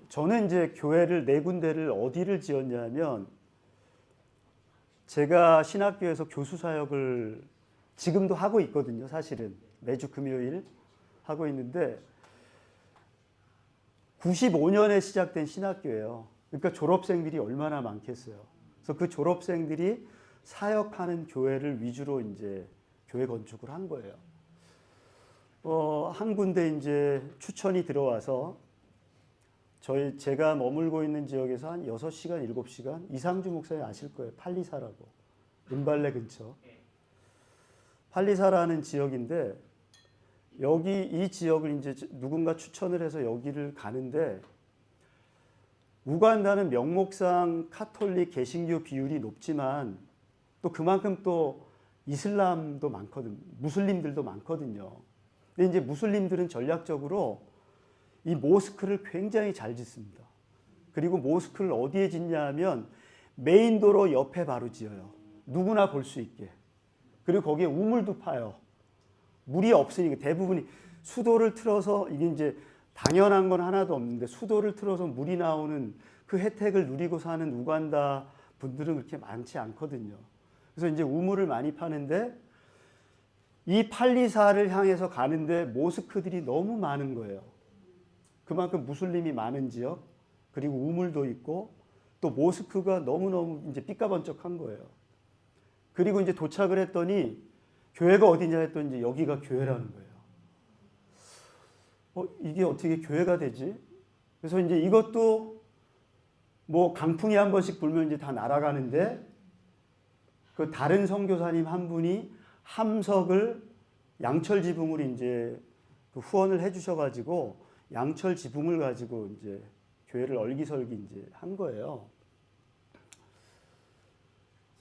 저는 이제 교회를 4군데를 어디를 지었냐면 제가 신학교에서 교수 사역을 지금도 하고 있거든요. 사실은 매주 금요일 하고 있는데 95년에 시작된 신학교예요. 그러니까 졸업생들이 얼마나 많겠어요. 그래서 그 졸업생들이 사역하는 교회를 위주로 이제 교회 건축을 한 거예요. 한 군데 이제 추천이 들어와서 제가 머물고 있는 지역에서 한 6시간, 7시간, 이상주 목사님 아실 거예요. 팔리사라고. 은발레 근처. 팔리사라는 지역인데 여기 이 지역을 이제 누군가 추천을 해서 여기를 가는데 우간다는 명목상 카톨릭 개신교 비율이 높지만 또 그만큼 또 이슬람도 많거든. 무슬림들도 많거든요. 근데 이제 무슬림들은 전략적으로 이 모스크를 굉장히 잘 짓습니다. 그리고 모스크를 어디에 짓냐 하면 메인 도로 옆에 바로 지어요. 누구나 볼 수 있게. 그리고 거기에 우물도 파요. 물이 없으니까 대부분이 수도를 틀어서 이게 이제 당연한 건 하나도 없는데 수도를 틀어서 물이 나오는 그 혜택을 누리고 사는 우간다 분들은 그렇게 많지 않거든요. 그래서 이제 우물을 많이 파는데 이 팔리사를 향해서 가는데 모스크들이 너무 많은 거예요. 그만큼 무슬림이 많은 지역, 그리고 우물도 있고 또 모스크가 너무너무 이제 삐까번쩍한 거예요. 그리고 이제 도착을 했더니 교회가 어디냐 했더니 이제 여기가 교회라는 거예요. 이게 어떻게 교회가 되지? 그래서 이제 이것도 뭐 강풍이 한 번씩 불면 이제 다 날아가는데 그 다른 선교사님 한 분이 함석을 양철 지붕으로 이제 그 후원을 해주셔가지고 양철 지붕을 가지고 이제 교회를 얼기설기 이제 한 거예요.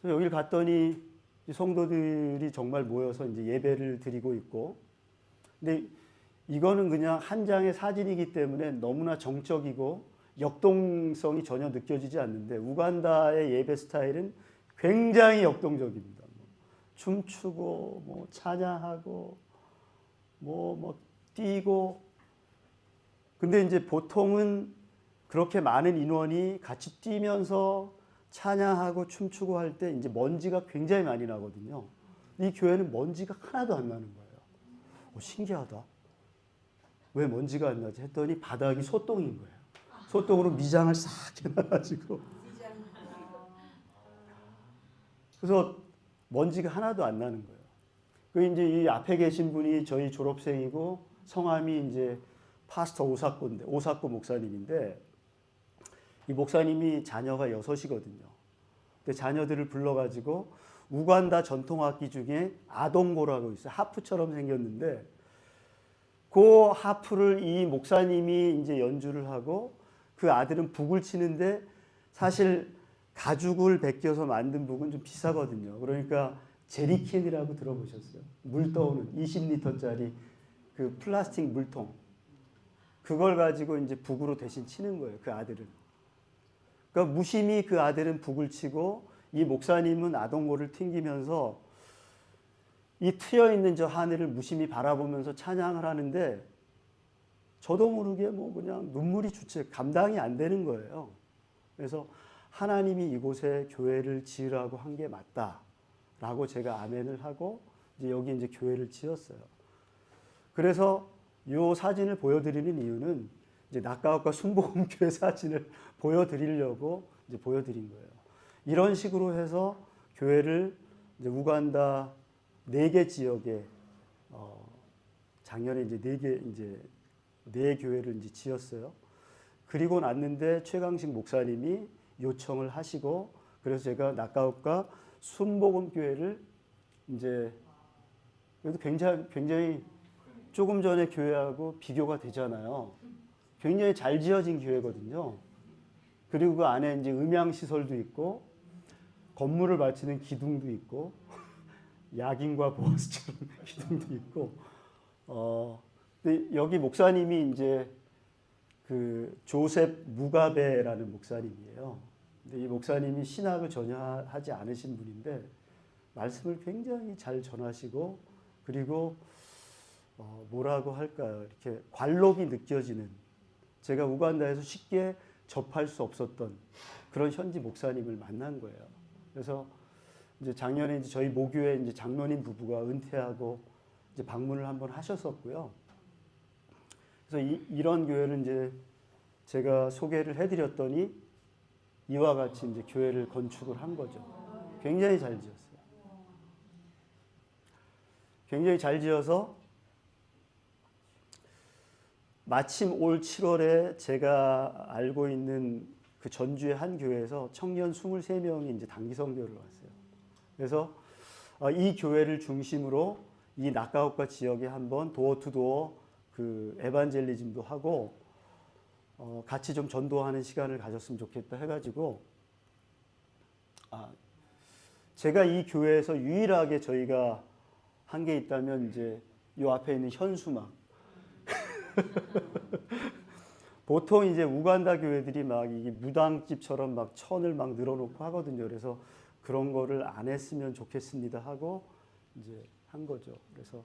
그래서 여기를 갔더니 성도들이 정말 모여서 이제 예배를 드리고 있고, 근데 이거는 그냥 한 장의 사진이기 때문에 너무나 정적이고 역동성이 전혀 느껴지지 않는데 우간다의 예배 스타일은 굉장히 역동적입니다. 춤추고 뭐 찬양하고 뭐 뛰고. 근데 이제 보통은 그렇게 많은 인원이 같이 뛰면서 찬양하고 춤추고 할 때 이제 먼지가 굉장히 많이 나거든요. 이 교회는 먼지가 하나도 안 나는 거예요. 신기하다. 왜 먼지가 안 나지? 했더니 바닥이 소똥인 거예요. 소똥으로 미장을 싹 해놔가지고. 그래서 먼지가 하나도 안 나는 거예요. 그 이제 이 앞에 계신 분이 저희 졸업생이고 성함이 이제 파스터 오사코 목사님인데 이 목사님이 자녀가 6이거든요. 근데 자녀들을 불러가지고 우간다 전통악기 중에 아동고라고 있어요. 하프처럼 생겼는데 그 하프를 이 목사님이 이제 연주를 하고 그 아들은 북을 치는데 사실 가죽을 벗겨서 만든 북은 좀 비싸거든요. 그러니까 제리캔이라고 들어보셨어요? 물 떠오는 20리터짜리 그 플라스틱 물통. 그걸 가지고 이제 북으로 대신 치는 거예요. 그 아들은. 그러니까 무심히 그 아들은 북을 치고 이 목사님은 아동고를 튕기면서 이 트여 있는 저 하늘을 무심히 바라보면서 찬양을 하는데 저도 모르게 뭐 그냥 눈물이 주체 감당이 안 되는 거예요. 그래서 하나님이 이곳에 교회를 지으라고 한 게 맞다라고 제가 아멘을 하고 이제 여기 이제 교회를 지었어요. 그래서 이 사진을 보여드리는 이유는 이제 낙가옥과 순복음교회 사진을 보여드리려고 이제 보여드린 거예요. 이런 식으로 해서 교회를 이제 우간다 4개 지역에 작년에 이제 4 교회를 이제 지었어요. 그리고 났는데 최강식 목사님이 요청을 하시고 그래서 제가 낙가옥과 순복음교회를 이제 그래도 굉장히 조금 전에 교회하고 비교가 되잖아요. 굉장히 잘 지어진 교회거든요. 그리고 그 안에 이제 음향시설도 있고, 건물을 바치는 기둥도 있고, 야긴과 보아스처럼 기둥도 있고, 근데 여기 목사님이 이제 그 조셉 무가베라는 목사님이에요. 근데 이 목사님이 신학을 전혀 하지 않으신 분인데, 말씀을 굉장히 잘 전하시고, 그리고 뭐라고 할까요? 이렇게 관록이 느껴지는 제가 우간다에서 쉽게 접할 수 없었던 그런 현지 목사님을 만난 거예요. 그래서 이제 작년에 이제 저희 모교회 이제 장로님 부부가 은퇴하고 이제 방문을 한번 하셨었고요. 그래서 이런 교회를 이제 제가 소개를 해드렸더니 이와 같이 이제 교회를 건축을 한 거죠. 굉장히 잘 지었어요. 굉장히 잘 지어서 마침 올 7월에 제가 알고 있는 그 전주의 한 교회에서 청년 23명이 이제 단기 선교를 왔어요. 그래서 이 교회를 중심으로 이 낙가옥가 지역에 한번 도어 투 도어 그 에반젤리즘도 하고 같이 좀 전도하는 시간을 가졌으면 좋겠다 해가지고 제가 이 교회에서 유일하게 저희가 한 게 있다면 이제 이 앞에 있는 현수막. 보통 이제 우간다 교회들이 막 이게 무당집처럼 막 천을 막 늘어놓고 하거든요. 그래서 그런 거를 안 했으면 좋겠습니다 하고 이제 한 거죠. 그래서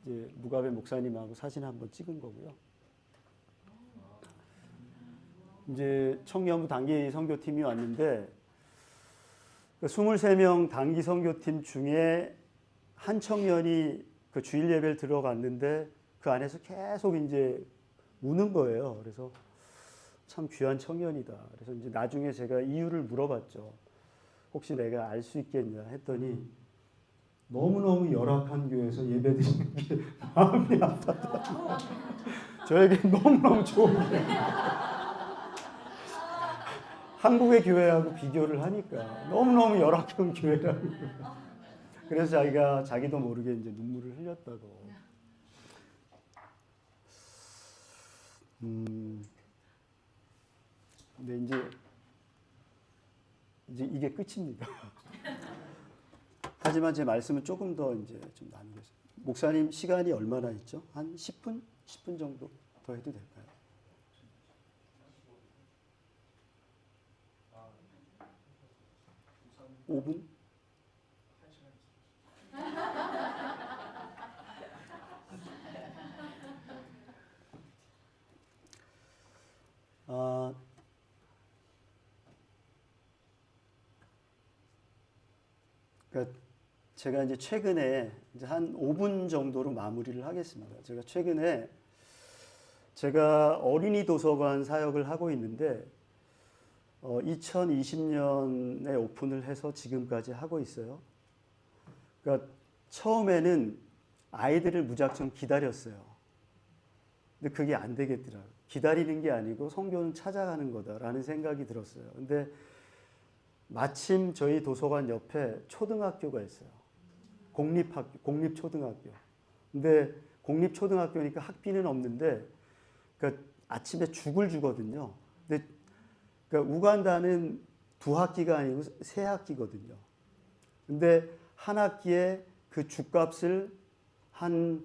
이제 무가베 목사님하고 사진 한번 찍은 거고요. 이제 청년부 단기 선교팀이 왔는데 23명 단기 선교팀 중에 한 청년이 그 주일 예배를 들어갔는데 그 안에서 계속 이제 우는 거예요. 그래서 참 귀한 청년이다. 그래서 이제 나중에 제가 이유를 물어봤죠. 혹시 내가 알 수 있겠냐 했더니 너무너무 열악한 교회에서 예배드리는 게 마음이 아팠다. 저에게 너무너무 좋은 게 한국의 교회하고 비교를 하니까 너무너무 열악한 교회라는 거예요. 그래서 자기도 모르게 이제 눈물을 흘렸다고. 근데 이제 이게 끝입니다. 하지만 제 말씀은 조금 더 이제 좀 나누겠습니다. 목사님 시간이 얼마나 있죠? 한 10분? 10분 정도 더 해도 될까요? (5분) 그러니까 제가 이제 최근에 이제 한 5분 정도로 마무리를 하겠습니다. 제가 어린이 도서관 사역을 하고 있는데 2020년에 오픈을 해서 지금까지 하고 있어요. 그러니까 처음에는 아이들을 무작정 기다렸어요. 근데 그게 안 되겠더라고요. 기다리는 게 아니고 성교는 찾아가는 거다라는 생각이 들었어요. 근데 마침 저희 도서관 옆에 초등학교가 있어요. 공립초등학교. 근데 공립초등학교니까 학비는 없는데, 그러니까 아침에 죽을 주거든요. 근데 그러니까 우간다는 2학기가 아니고 3학기거든요. 근데 한 학기에 그 죽값을 한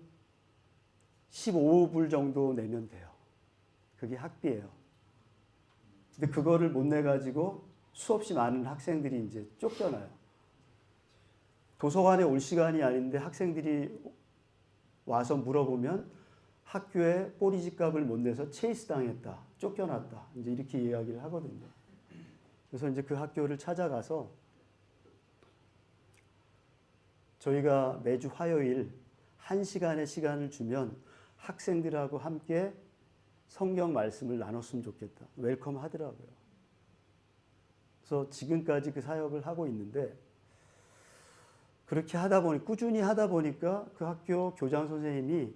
15불 정도 내면 돼요. 그게 학비예요. 근데 그거를 못 내가지고 수없이 많은 학생들이 이제 쫓겨나요. 도서관에 올 시간이 아닌데 학생들이 와서 물어보면 학교에 꼬리집값을 못 내서 체이스 당했다, 쫓겨났다, 이제 이렇게 이야기를 하거든요. 그래서 이제 그 학교를 찾아가서 저희가 매주 화요일 1시간의 시간을 주면 학생들하고 함께 성경 말씀을 나눴으면 좋겠다. 웰컴 하더라고요. 그래서 지금까지 그 사역을 하고 있는데 그렇게 꾸준히 하다 보니까 그 학교 교장 선생님이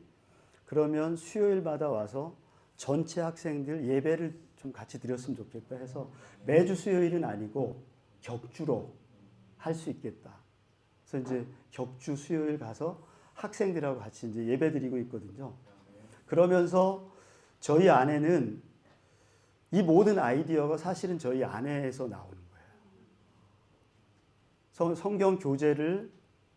그러면 수요일마다 와서 전체 학생들 예배를 좀 같이 드렸으면 좋겠다 해서 매주 수요일은 아니고 격주로 할 수 있겠다. 그래서 이제 격주 수요일 가서 학생들하고 같이 이제 예배 드리고 있거든요. 그러면서 저희 안에는 이 모든 아이디어가 사실은 저희 안에서 나오는 거예요. 성경 교재를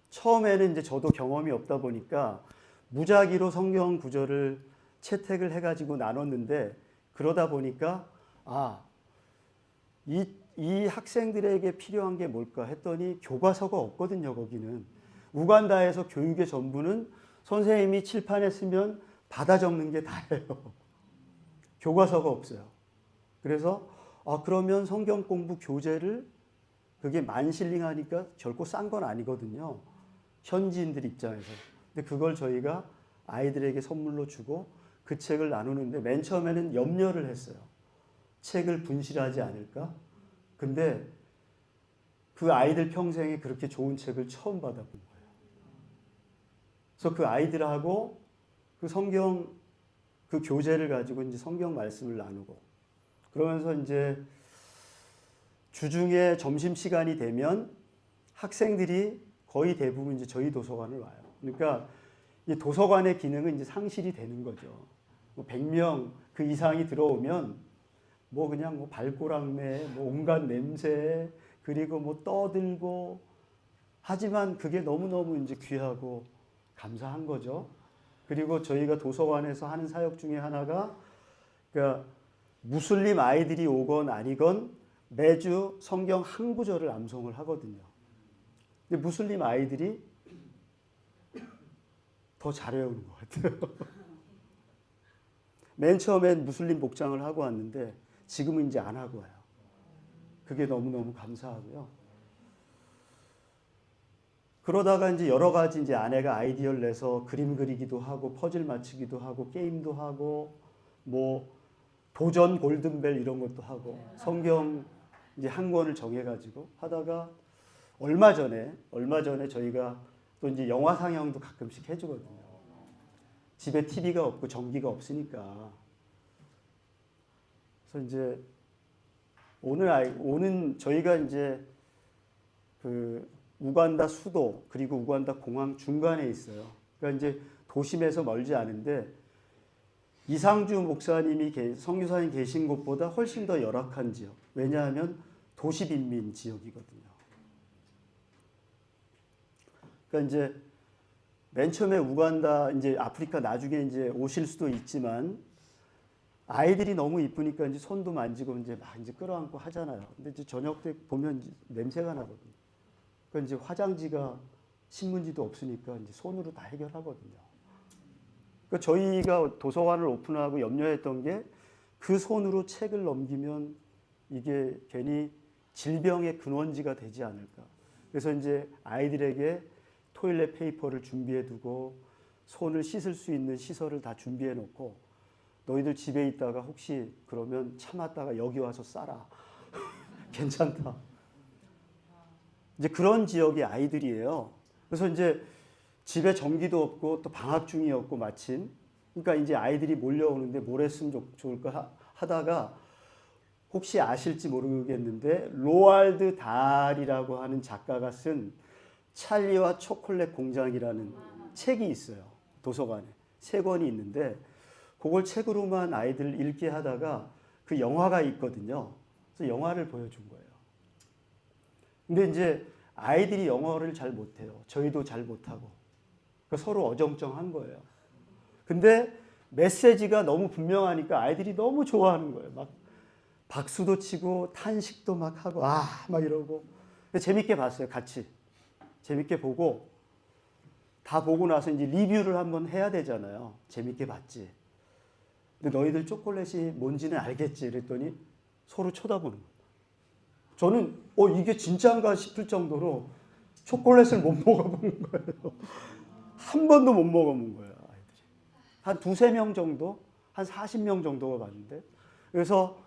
처음에는 이제 저도 경험이 없다 보니까 무작위로 성경 구절을 채택을 해가지고 나눴는데 그러다 보니까 이 학생들에게 필요한 게 뭘까 했더니 교과서가 없거든요. 거기는 우간다에서 교육의 전부는 선생님이 칠판에 쓰면 받아 적는 게 다예요. 교과서가 없어요. 그래서 그러면 성경 공부 교재를 그게 10,000실링 하니까 결코 싼 건 아니거든요. 현지인들 입장에서. 근데 그걸 저희가 아이들에게 선물로 주고 그 책을 나누는데 맨 처음에는 염려를 했어요. 책을 분실하지 않을까? 근데 그 아이들 평생에 그렇게 좋은 책을 처음 받아본 거예요. 그래서 그 아이들하고 그 성경 그 교재를 가지고 이제 성경 말씀을 나누고 그러면서 이제 주중에 점심 시간이 되면 학생들이 거의 대부분 이제 저희 도서관을 와요. 그러니까 이 도서관의 기능은 이제 상실이 되는 거죠. 뭐 100명 그 이상이 들어오면 뭐 그냥 뭐 발꼬락내, 뭐 온갖 냄새, 그리고 뭐 떠들고 하지만 그게 너무너무 이제 귀하고 감사한 거죠. 그리고 저희가 도서관에서 하는 사역 중에 하나가 그러니까 무슬림 아이들이 오건 아니건 매주 성경 한 구절을 암송을 하거든요. 근데 무슬림 아이들이 더 잘 외우는 것 같아요. 맨 처음엔 무슬림 복장을 하고 왔는데 지금은 이제 안 하고 와요. 그게 너무너무 감사하고요. 그러다가 이제 여러 가지 이제 아내가 아이디어를 내서 그림 그리기도 하고 퍼즐 맞추기도 하고 게임도 하고 뭐 도전 골든벨 이런 것도 하고 성경 이제 한 권을 정해가지고 하다가 얼마 전에 저희가 또 이제 영화 상영도 가끔씩 해주거든요. 집에 TV가 없고 전기가 없으니까. 그래서 이제 오는 저희가 이제 그 우간다 수도 그리고 우간다 공항 중간에 있어요. 그러니까 이제 도심에서 멀지 않은데 이상주 목사님이 선교사님 계신 곳보다 훨씬 더 열악한 지역. 왜냐하면 도시 빈민 지역이거든요. 그러니까 이제 맨 처음에 우간다 이제 아프리카 나중에 이제 오실 수도 있지만 아이들이 너무 이쁘니까 이제 손도 만지고 이제 막 이제 끌어안고 하잖아요. 근데 이제 저녁 때 보면 이제 냄새가 나거든요. 그러니까 이제 화장지가 신문지도 없으니까 이제 손으로 다 해결하거든요. 그러니까 저희가 도서관을 오픈하고 염려했던 게 그 손으로 책을 넘기면 이게 괜히 질병의 근원지가 되지 않을까. 그래서 이제 아이들에게 토일렛 페이퍼를 준비해 두고 손을 씻을 수 있는 시설을 다 준비해 놓고 너희들 집에 있다가 혹시 그러면 참았다가 여기 와서 싸라. 괜찮다. 이제 그런 지역의 아이들이에요. 그래서 이제 집에 전기도 없고 또 방학 중이었고 마침 그러니까 이제 아이들이 몰려오는데 뭘 했으면 좋을까 하다가 혹시 아실지 모르겠는데 로알드 달이라고 하는 작가가 쓴 찰리와 초콜릿 공장이라는 책이 있어요. 도서관에 3권이 있는데 그걸 책으로만 아이들 읽게 하다가 그 영화가 있거든요. 그래서 영화를 보여준 거예요. 근데 이제 아이들이 영어를 잘 못해요. 저희도 잘 못하고. 그러니까 서로 어정쩡한 거예요. 근데 메시지가 너무 분명하니까 아이들이 너무 좋아하는 거예요. 막 박수도 치고 탄식도 막 하고 막 이러고. 재밌게 봤어요. 같이. 재밌게 보고 다 보고 나서 이제 리뷰를 한번 해야 되잖아요. 재밌게 봤지. 근데 너희들 초콜릿이 뭔지는 알겠지. 그랬더니 서로 쳐다보는 거예요. 저는 이게 진짜인가 싶을 정도로 초콜릿을 못 먹어본 거예요. 한 번도 못 먹어본 거예요. 아이들이. 한 2-3명 정도? 한 40명 정도가 봤는데 그래서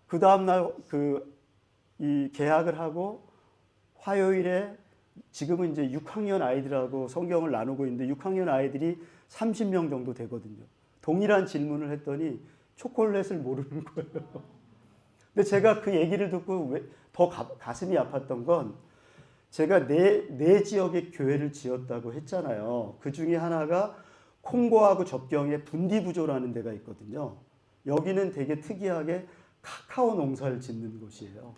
그 다음날 이 개학을 하고 화요일에 지금은 이제 6학년 아이들하고 성경을 나누고 있는데 6학년 아이들이 30명 정도 되거든요. 동일한 질문을 했더니 초콜릿을 모르는 거예요. 근데 제가 그 얘기를 듣고 더 가슴이 아팠던 건 제가 네 지역의 교회를 지었다고 했잖아요. 그 중에 하나가 콩고하고 접경에 분디부조라는 데가 있거든요. 여기는 되게 특이하게 카카오 농사를 짓는 곳이에요.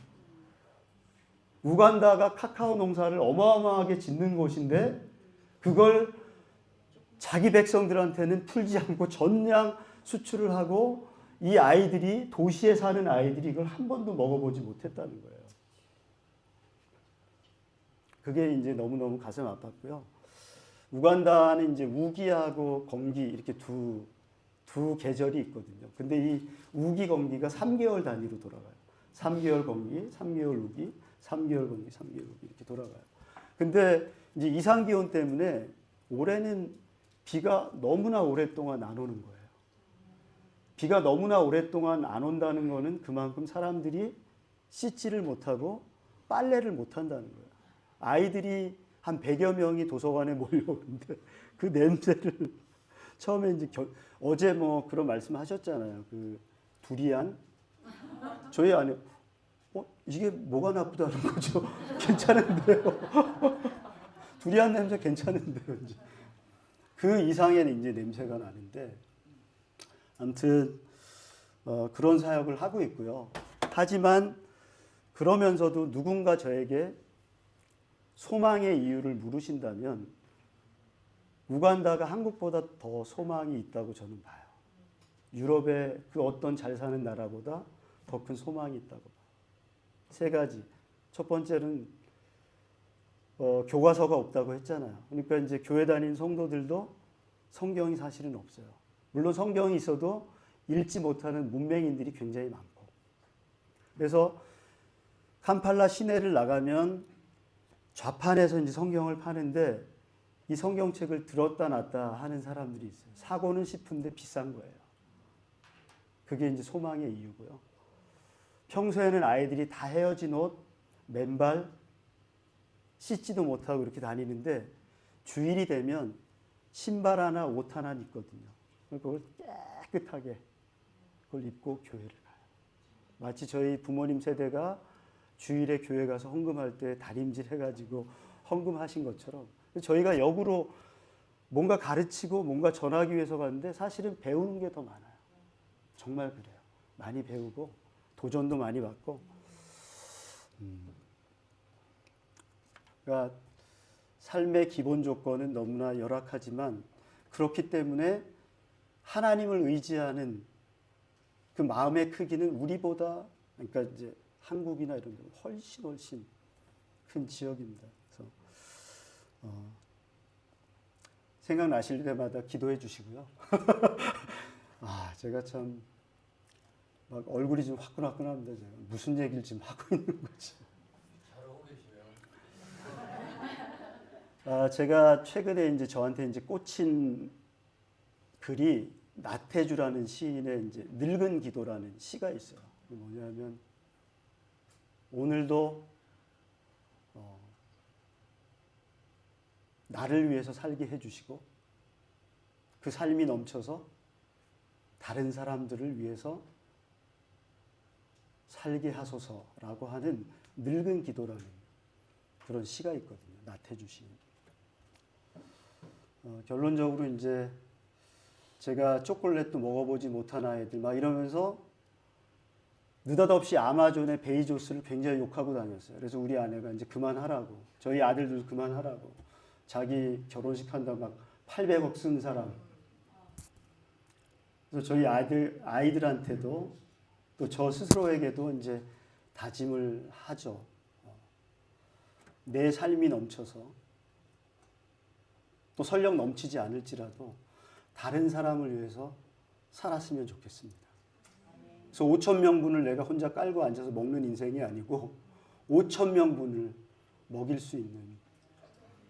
우간다가 카카오 농사를 어마어마하게 짓는 곳인데 그걸 자기 백성들한테는 풀지 않고 전량 수출을 하고 이 아이들이 도시에 사는 아이들이 이걸 한 번도 먹어보지 못했다는 거예요. 그게 이제 너무너무 가슴 아팠고요. 우간다는 이제 우기하고 건기 이렇게 두 계절이 있거든요. 근데 이 우기 건기가 3개월 단위로 돌아가요. 3개월 건기, 3개월 우기, 3개월 건기, 3개월 우기 이렇게 돌아가요. 근데 이제 이상 기온 때문에 올해는 비가 너무나 오랫동안 안 오는 거예요. 비가 너무나 오랫동안 안 온다는 거는 그만큼 사람들이 씻지를 못하고 빨래를 못한다는 거예요. 아이들이 한 100여 명이 도서관에 몰려오는데 그 냄새를 처음에 이제 어제 뭐 그런 말씀하셨잖아요. 그 두리안 저희 아내 이게 뭐가 나쁘다는 거죠? 괜찮은데요. 두리안 냄새 괜찮은데요. 이제 그 이상의 이제 냄새가 나는데 아무튼 그런 사역을 하고 있고요. 하지만 그러면서도 누군가 저에게 소망의 이유를 물으신다면 우간다가 한국보다 더 소망이 있다고 저는 봐요. 유럽의 그 어떤 잘 사는 나라보다 더 큰 소망이 있다고 봐요. 세 가지. 첫 번째는 교과서가 없다고 했잖아요. 그러니까 이제 교회 다니는 성도들도 성경이 사실은 없어요. 물론 성경이 있어도 읽지 못하는 문맹인들이 굉장히 많고. 그래서 캄팔라 시내를 나가면 좌판에서 이제 성경을 파는데 이 성경책을 들었다 놨다 하는 사람들이 있어요. 사고는 싶은데 비싼 거예요. 그게 이제 소망의 이유고요. 평소에는 아이들이 다 헤어진 옷, 맨발, 씻지도 못하고 이렇게 다니는데 주일이 되면 신발 하나, 옷 하나 입거든요. 그걸 깨끗하게 그걸 입고 교회를 가요. 마치 저희 부모님 세대가 주일에 교회 가서 헌금할 때 다림질 해가지고 헌금하신 것처럼 저희가 역으로 뭔가 가르치고 뭔가 전하기 위해서 갔는데 사실은 배우는 게 더 많아요. 정말 그래요. 많이 배우고 도전도 많이 받고 그러니까 삶의 기본 조건은 너무나 열악하지만 그렇기 때문에 하나님을 의지하는 그 마음의 크기는 우리보다 그러니까 이제 한국이나 이런 데 훨씬 큰 지역입니다. 그래서 생각나실 때마다 기도해 주시고요. 제가 참 막 얼굴이 좀 화끈화끈합니다. 제가 무슨 얘기를 지금 하고 있는 거지? 잘하고 계시네요. 제가 최근에 이제 저한테 이제 꽂힌 글이 나태주라는 시인의 이제 늙은 기도라는 시가 있어요. 뭐냐면 오늘도 나를 위해서 살게 해주시고 그 삶이 넘쳐서 다른 사람들을 위해서 살게 하소서라고 하는 늙은 기도라는 그런 시가 있거든요. 나태주 시. 결론적으로 이제 제가 초콜릿도 먹어보지 못한 아이들 막 이러면서 느닷없이 아마존의 베이조스를 굉장히 욕하고 다녔어요. 그래서 우리 아내가 이제 그만하라고, 저희 아들도 그만하라고, 자기 결혼식 한다고 막 800억 쓴 사람. 그래서 저희 아이들한테도 또 저 스스로에게도 이제 다짐을 하죠. 내 삶이 넘쳐서 또 설령 넘치지 않을지라도 다른 사람을 위해서 살았으면 좋겠습니다. 그래서 5,000명분을 내가 혼자 깔고 앉아서 먹는 인생이 아니고 5,000명분을 먹일 수 있는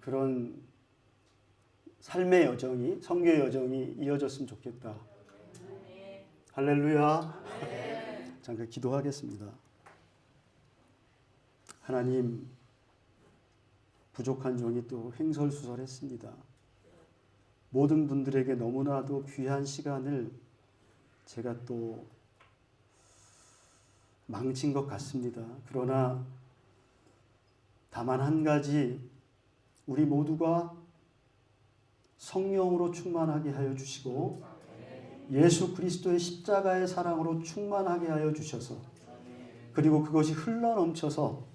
그런 삶의 여정이, 선교의 여정이 이어졌으면 좋겠다. 할렐루야. 잠깐 기도하겠습니다. 하나님, 부족한 종이 또 횡설수설했습니다. 모든 분들에게 너무나도 귀한 시간을 제가 또 망친 것 같습니다. 그러나 다만 한 가지, 우리 모두가 성령으로 충만하게 하여 주시고 예수 그리스도의 십자가의 사랑으로 충만하게 하여 주셔서 그리고 그것이 흘러넘쳐서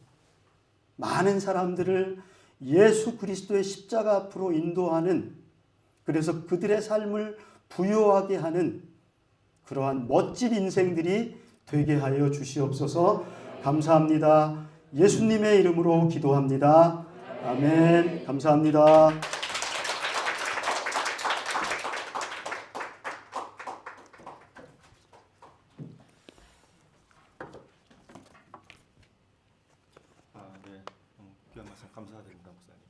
많은 사람들을 예수 그리스도의 십자가 앞으로 인도하는, 그래서 그들의 삶을 부요하게 하는 그러한 멋진 인생들이 되게 하여 주시옵소서. 감사합니다. 예수님의 이름으로 기도합니다. 아멘. 감사합니다. 네. 귀한 말씀 감사드립니다, 목사님.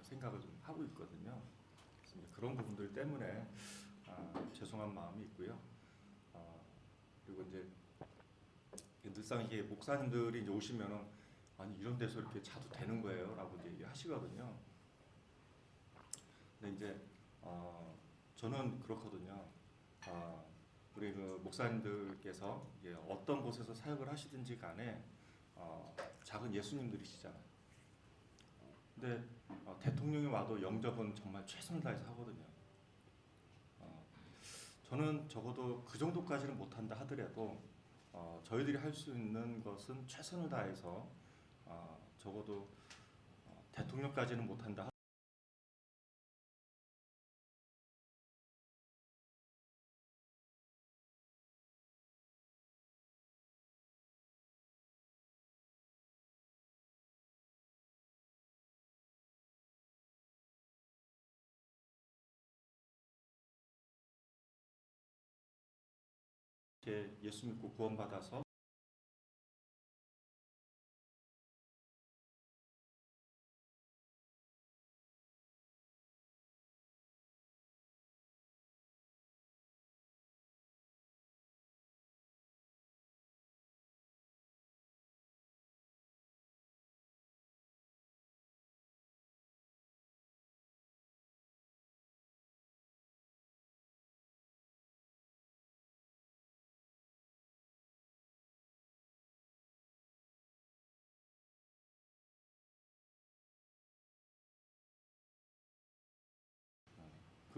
생각을 좀 하고 있거든요. 그래서 이제 그런 부분들 때문에 죄송한 마음이 있고요. 그리고 이제 늘상 이게 목사님들이 이제 오시면은 아니 이런 데서 이렇게 자도 되는 거예요라고 이제 얘기하시거든요. 근데 이제 저는 그렇거든요. 우리 그 목사님들께서 이게 어떤 곳에서 사역을 하시든지 간에 작은 예수님들이시잖아요. 근데 대통령이 와도 영접은 정말 최선을 다해서 하거든요. 저는 적어도 그 정도까지는 못한다 하더라도 저희들이 할 수 있는 것은 최선을 다해서 적어도 대통령까지는 못한다. 이렇게 예수 믿고 구원받아서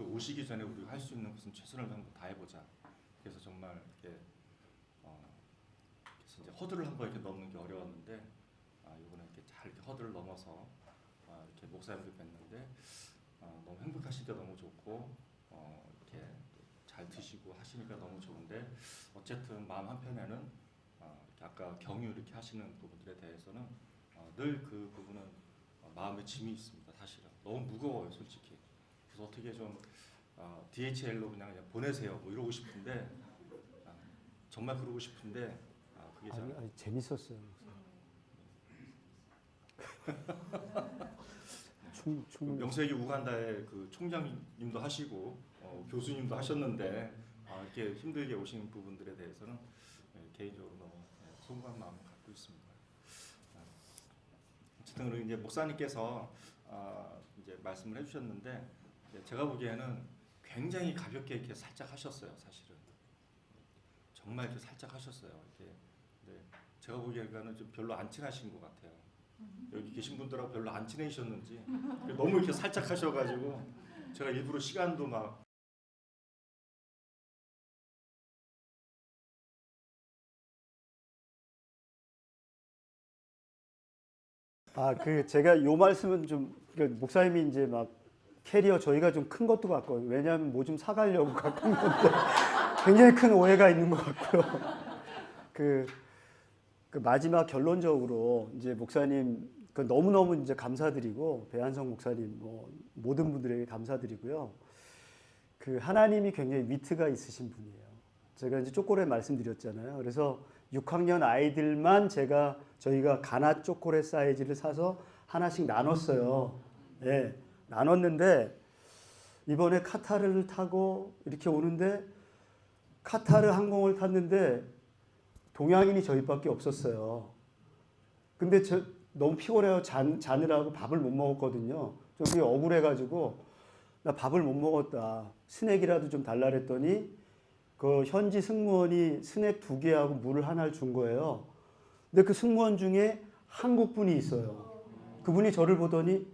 그 오시기 전에 우리가 할 수 있는 것은 최선을 한번 다해보자. 그래서 정말 이렇게 그래서 이제 허들을 한번 이렇게 넘는 게 어려웠는데 이번에 이렇게 잘 이렇게 허들을 넘어서 이렇게 목사님들 뵀는데 너무 행복하시니까 너무 좋고 이렇게 잘 드시고 하시니까 너무 좋은데 어쨌든 마음 한편에는 이렇게 아까 경유 이렇게 하시는 부분들에 대해서는 늘 그 부분은 마음에 짐이 있습니다. 사실은 너무 무거워요, 솔직히. 그래서 어떻게 좀 DHL로 그냥 보내세요. 뭐 이러고 싶은데 정말 그러고 싶은데 그게 잘 아니 재밌었어요. 충분히. 명색이 우간다의 그 총장님도 하시고 교수님도 하셨는데 이렇게 힘들게 오신 부분들에 대해서는 개인적으로 너무 송구한 마음을 갖고 있습니다. 어쨌든 우리 이제 목사님께서 이제 말씀을 해주셨는데 제가 보기에는 굉장히 가볍게 이렇게 살짝 하셨어요. 사실은 정말 이렇게 살짝 하셨어요. 이렇게 근데 제가 보기에는 좀 별로 안 친하신 것 같아요. 여기 계신 분들하고 별로 안 친해지셨는지 너무 이렇게 살짝 하셔가지고 제가 일부러 시간도 막 제가 요 말씀은 좀 목사님이 이제 막 캐리어 저희가 좀 큰 것도 갖고 왜냐하면 뭐 좀 사가려고 갖고 온 건데 굉장히 큰 오해가 있는 것 같고요. 그 마지막 결론적으로 이제 목사님 너무너무 이제 감사드리고 배한성 목사님 뭐 모든 분들에게 감사드리고요. 하나님이 굉장히 위트가 있으신 분이에요. 제가 이제 초콜릿 말씀드렸잖아요. 그래서 6학년 아이들만 저희가 가나 초콜릿 사이즈를 사서 하나씩 나눴어요. 예, 나눴는데 이번에 카타르를 타고 이렇게 오는데 카타르 항공을 탔는데 동양인이 저희밖에 없었어요. 근데 너무 피곤해요. 자느라고 밥을 못 먹었거든요. 좀 그게 억울해가지고 나 밥을 못 먹었다. 스낵이라도 좀 달라 그랬더니 그 현지 승무원이 스낵 2개하고 물을 하나를 준 거예요. 근데 그 승무원 중에 한국 분이 있어요. 그분이 저를 보더니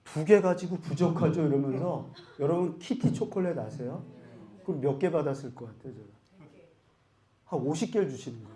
2개 가지고 부족하죠 이러면서 여러분 키티 초콜릿 아세요? 그럼 몇 개 받았을 것 같아요? 제가? 한 50개를 주시는 거예요.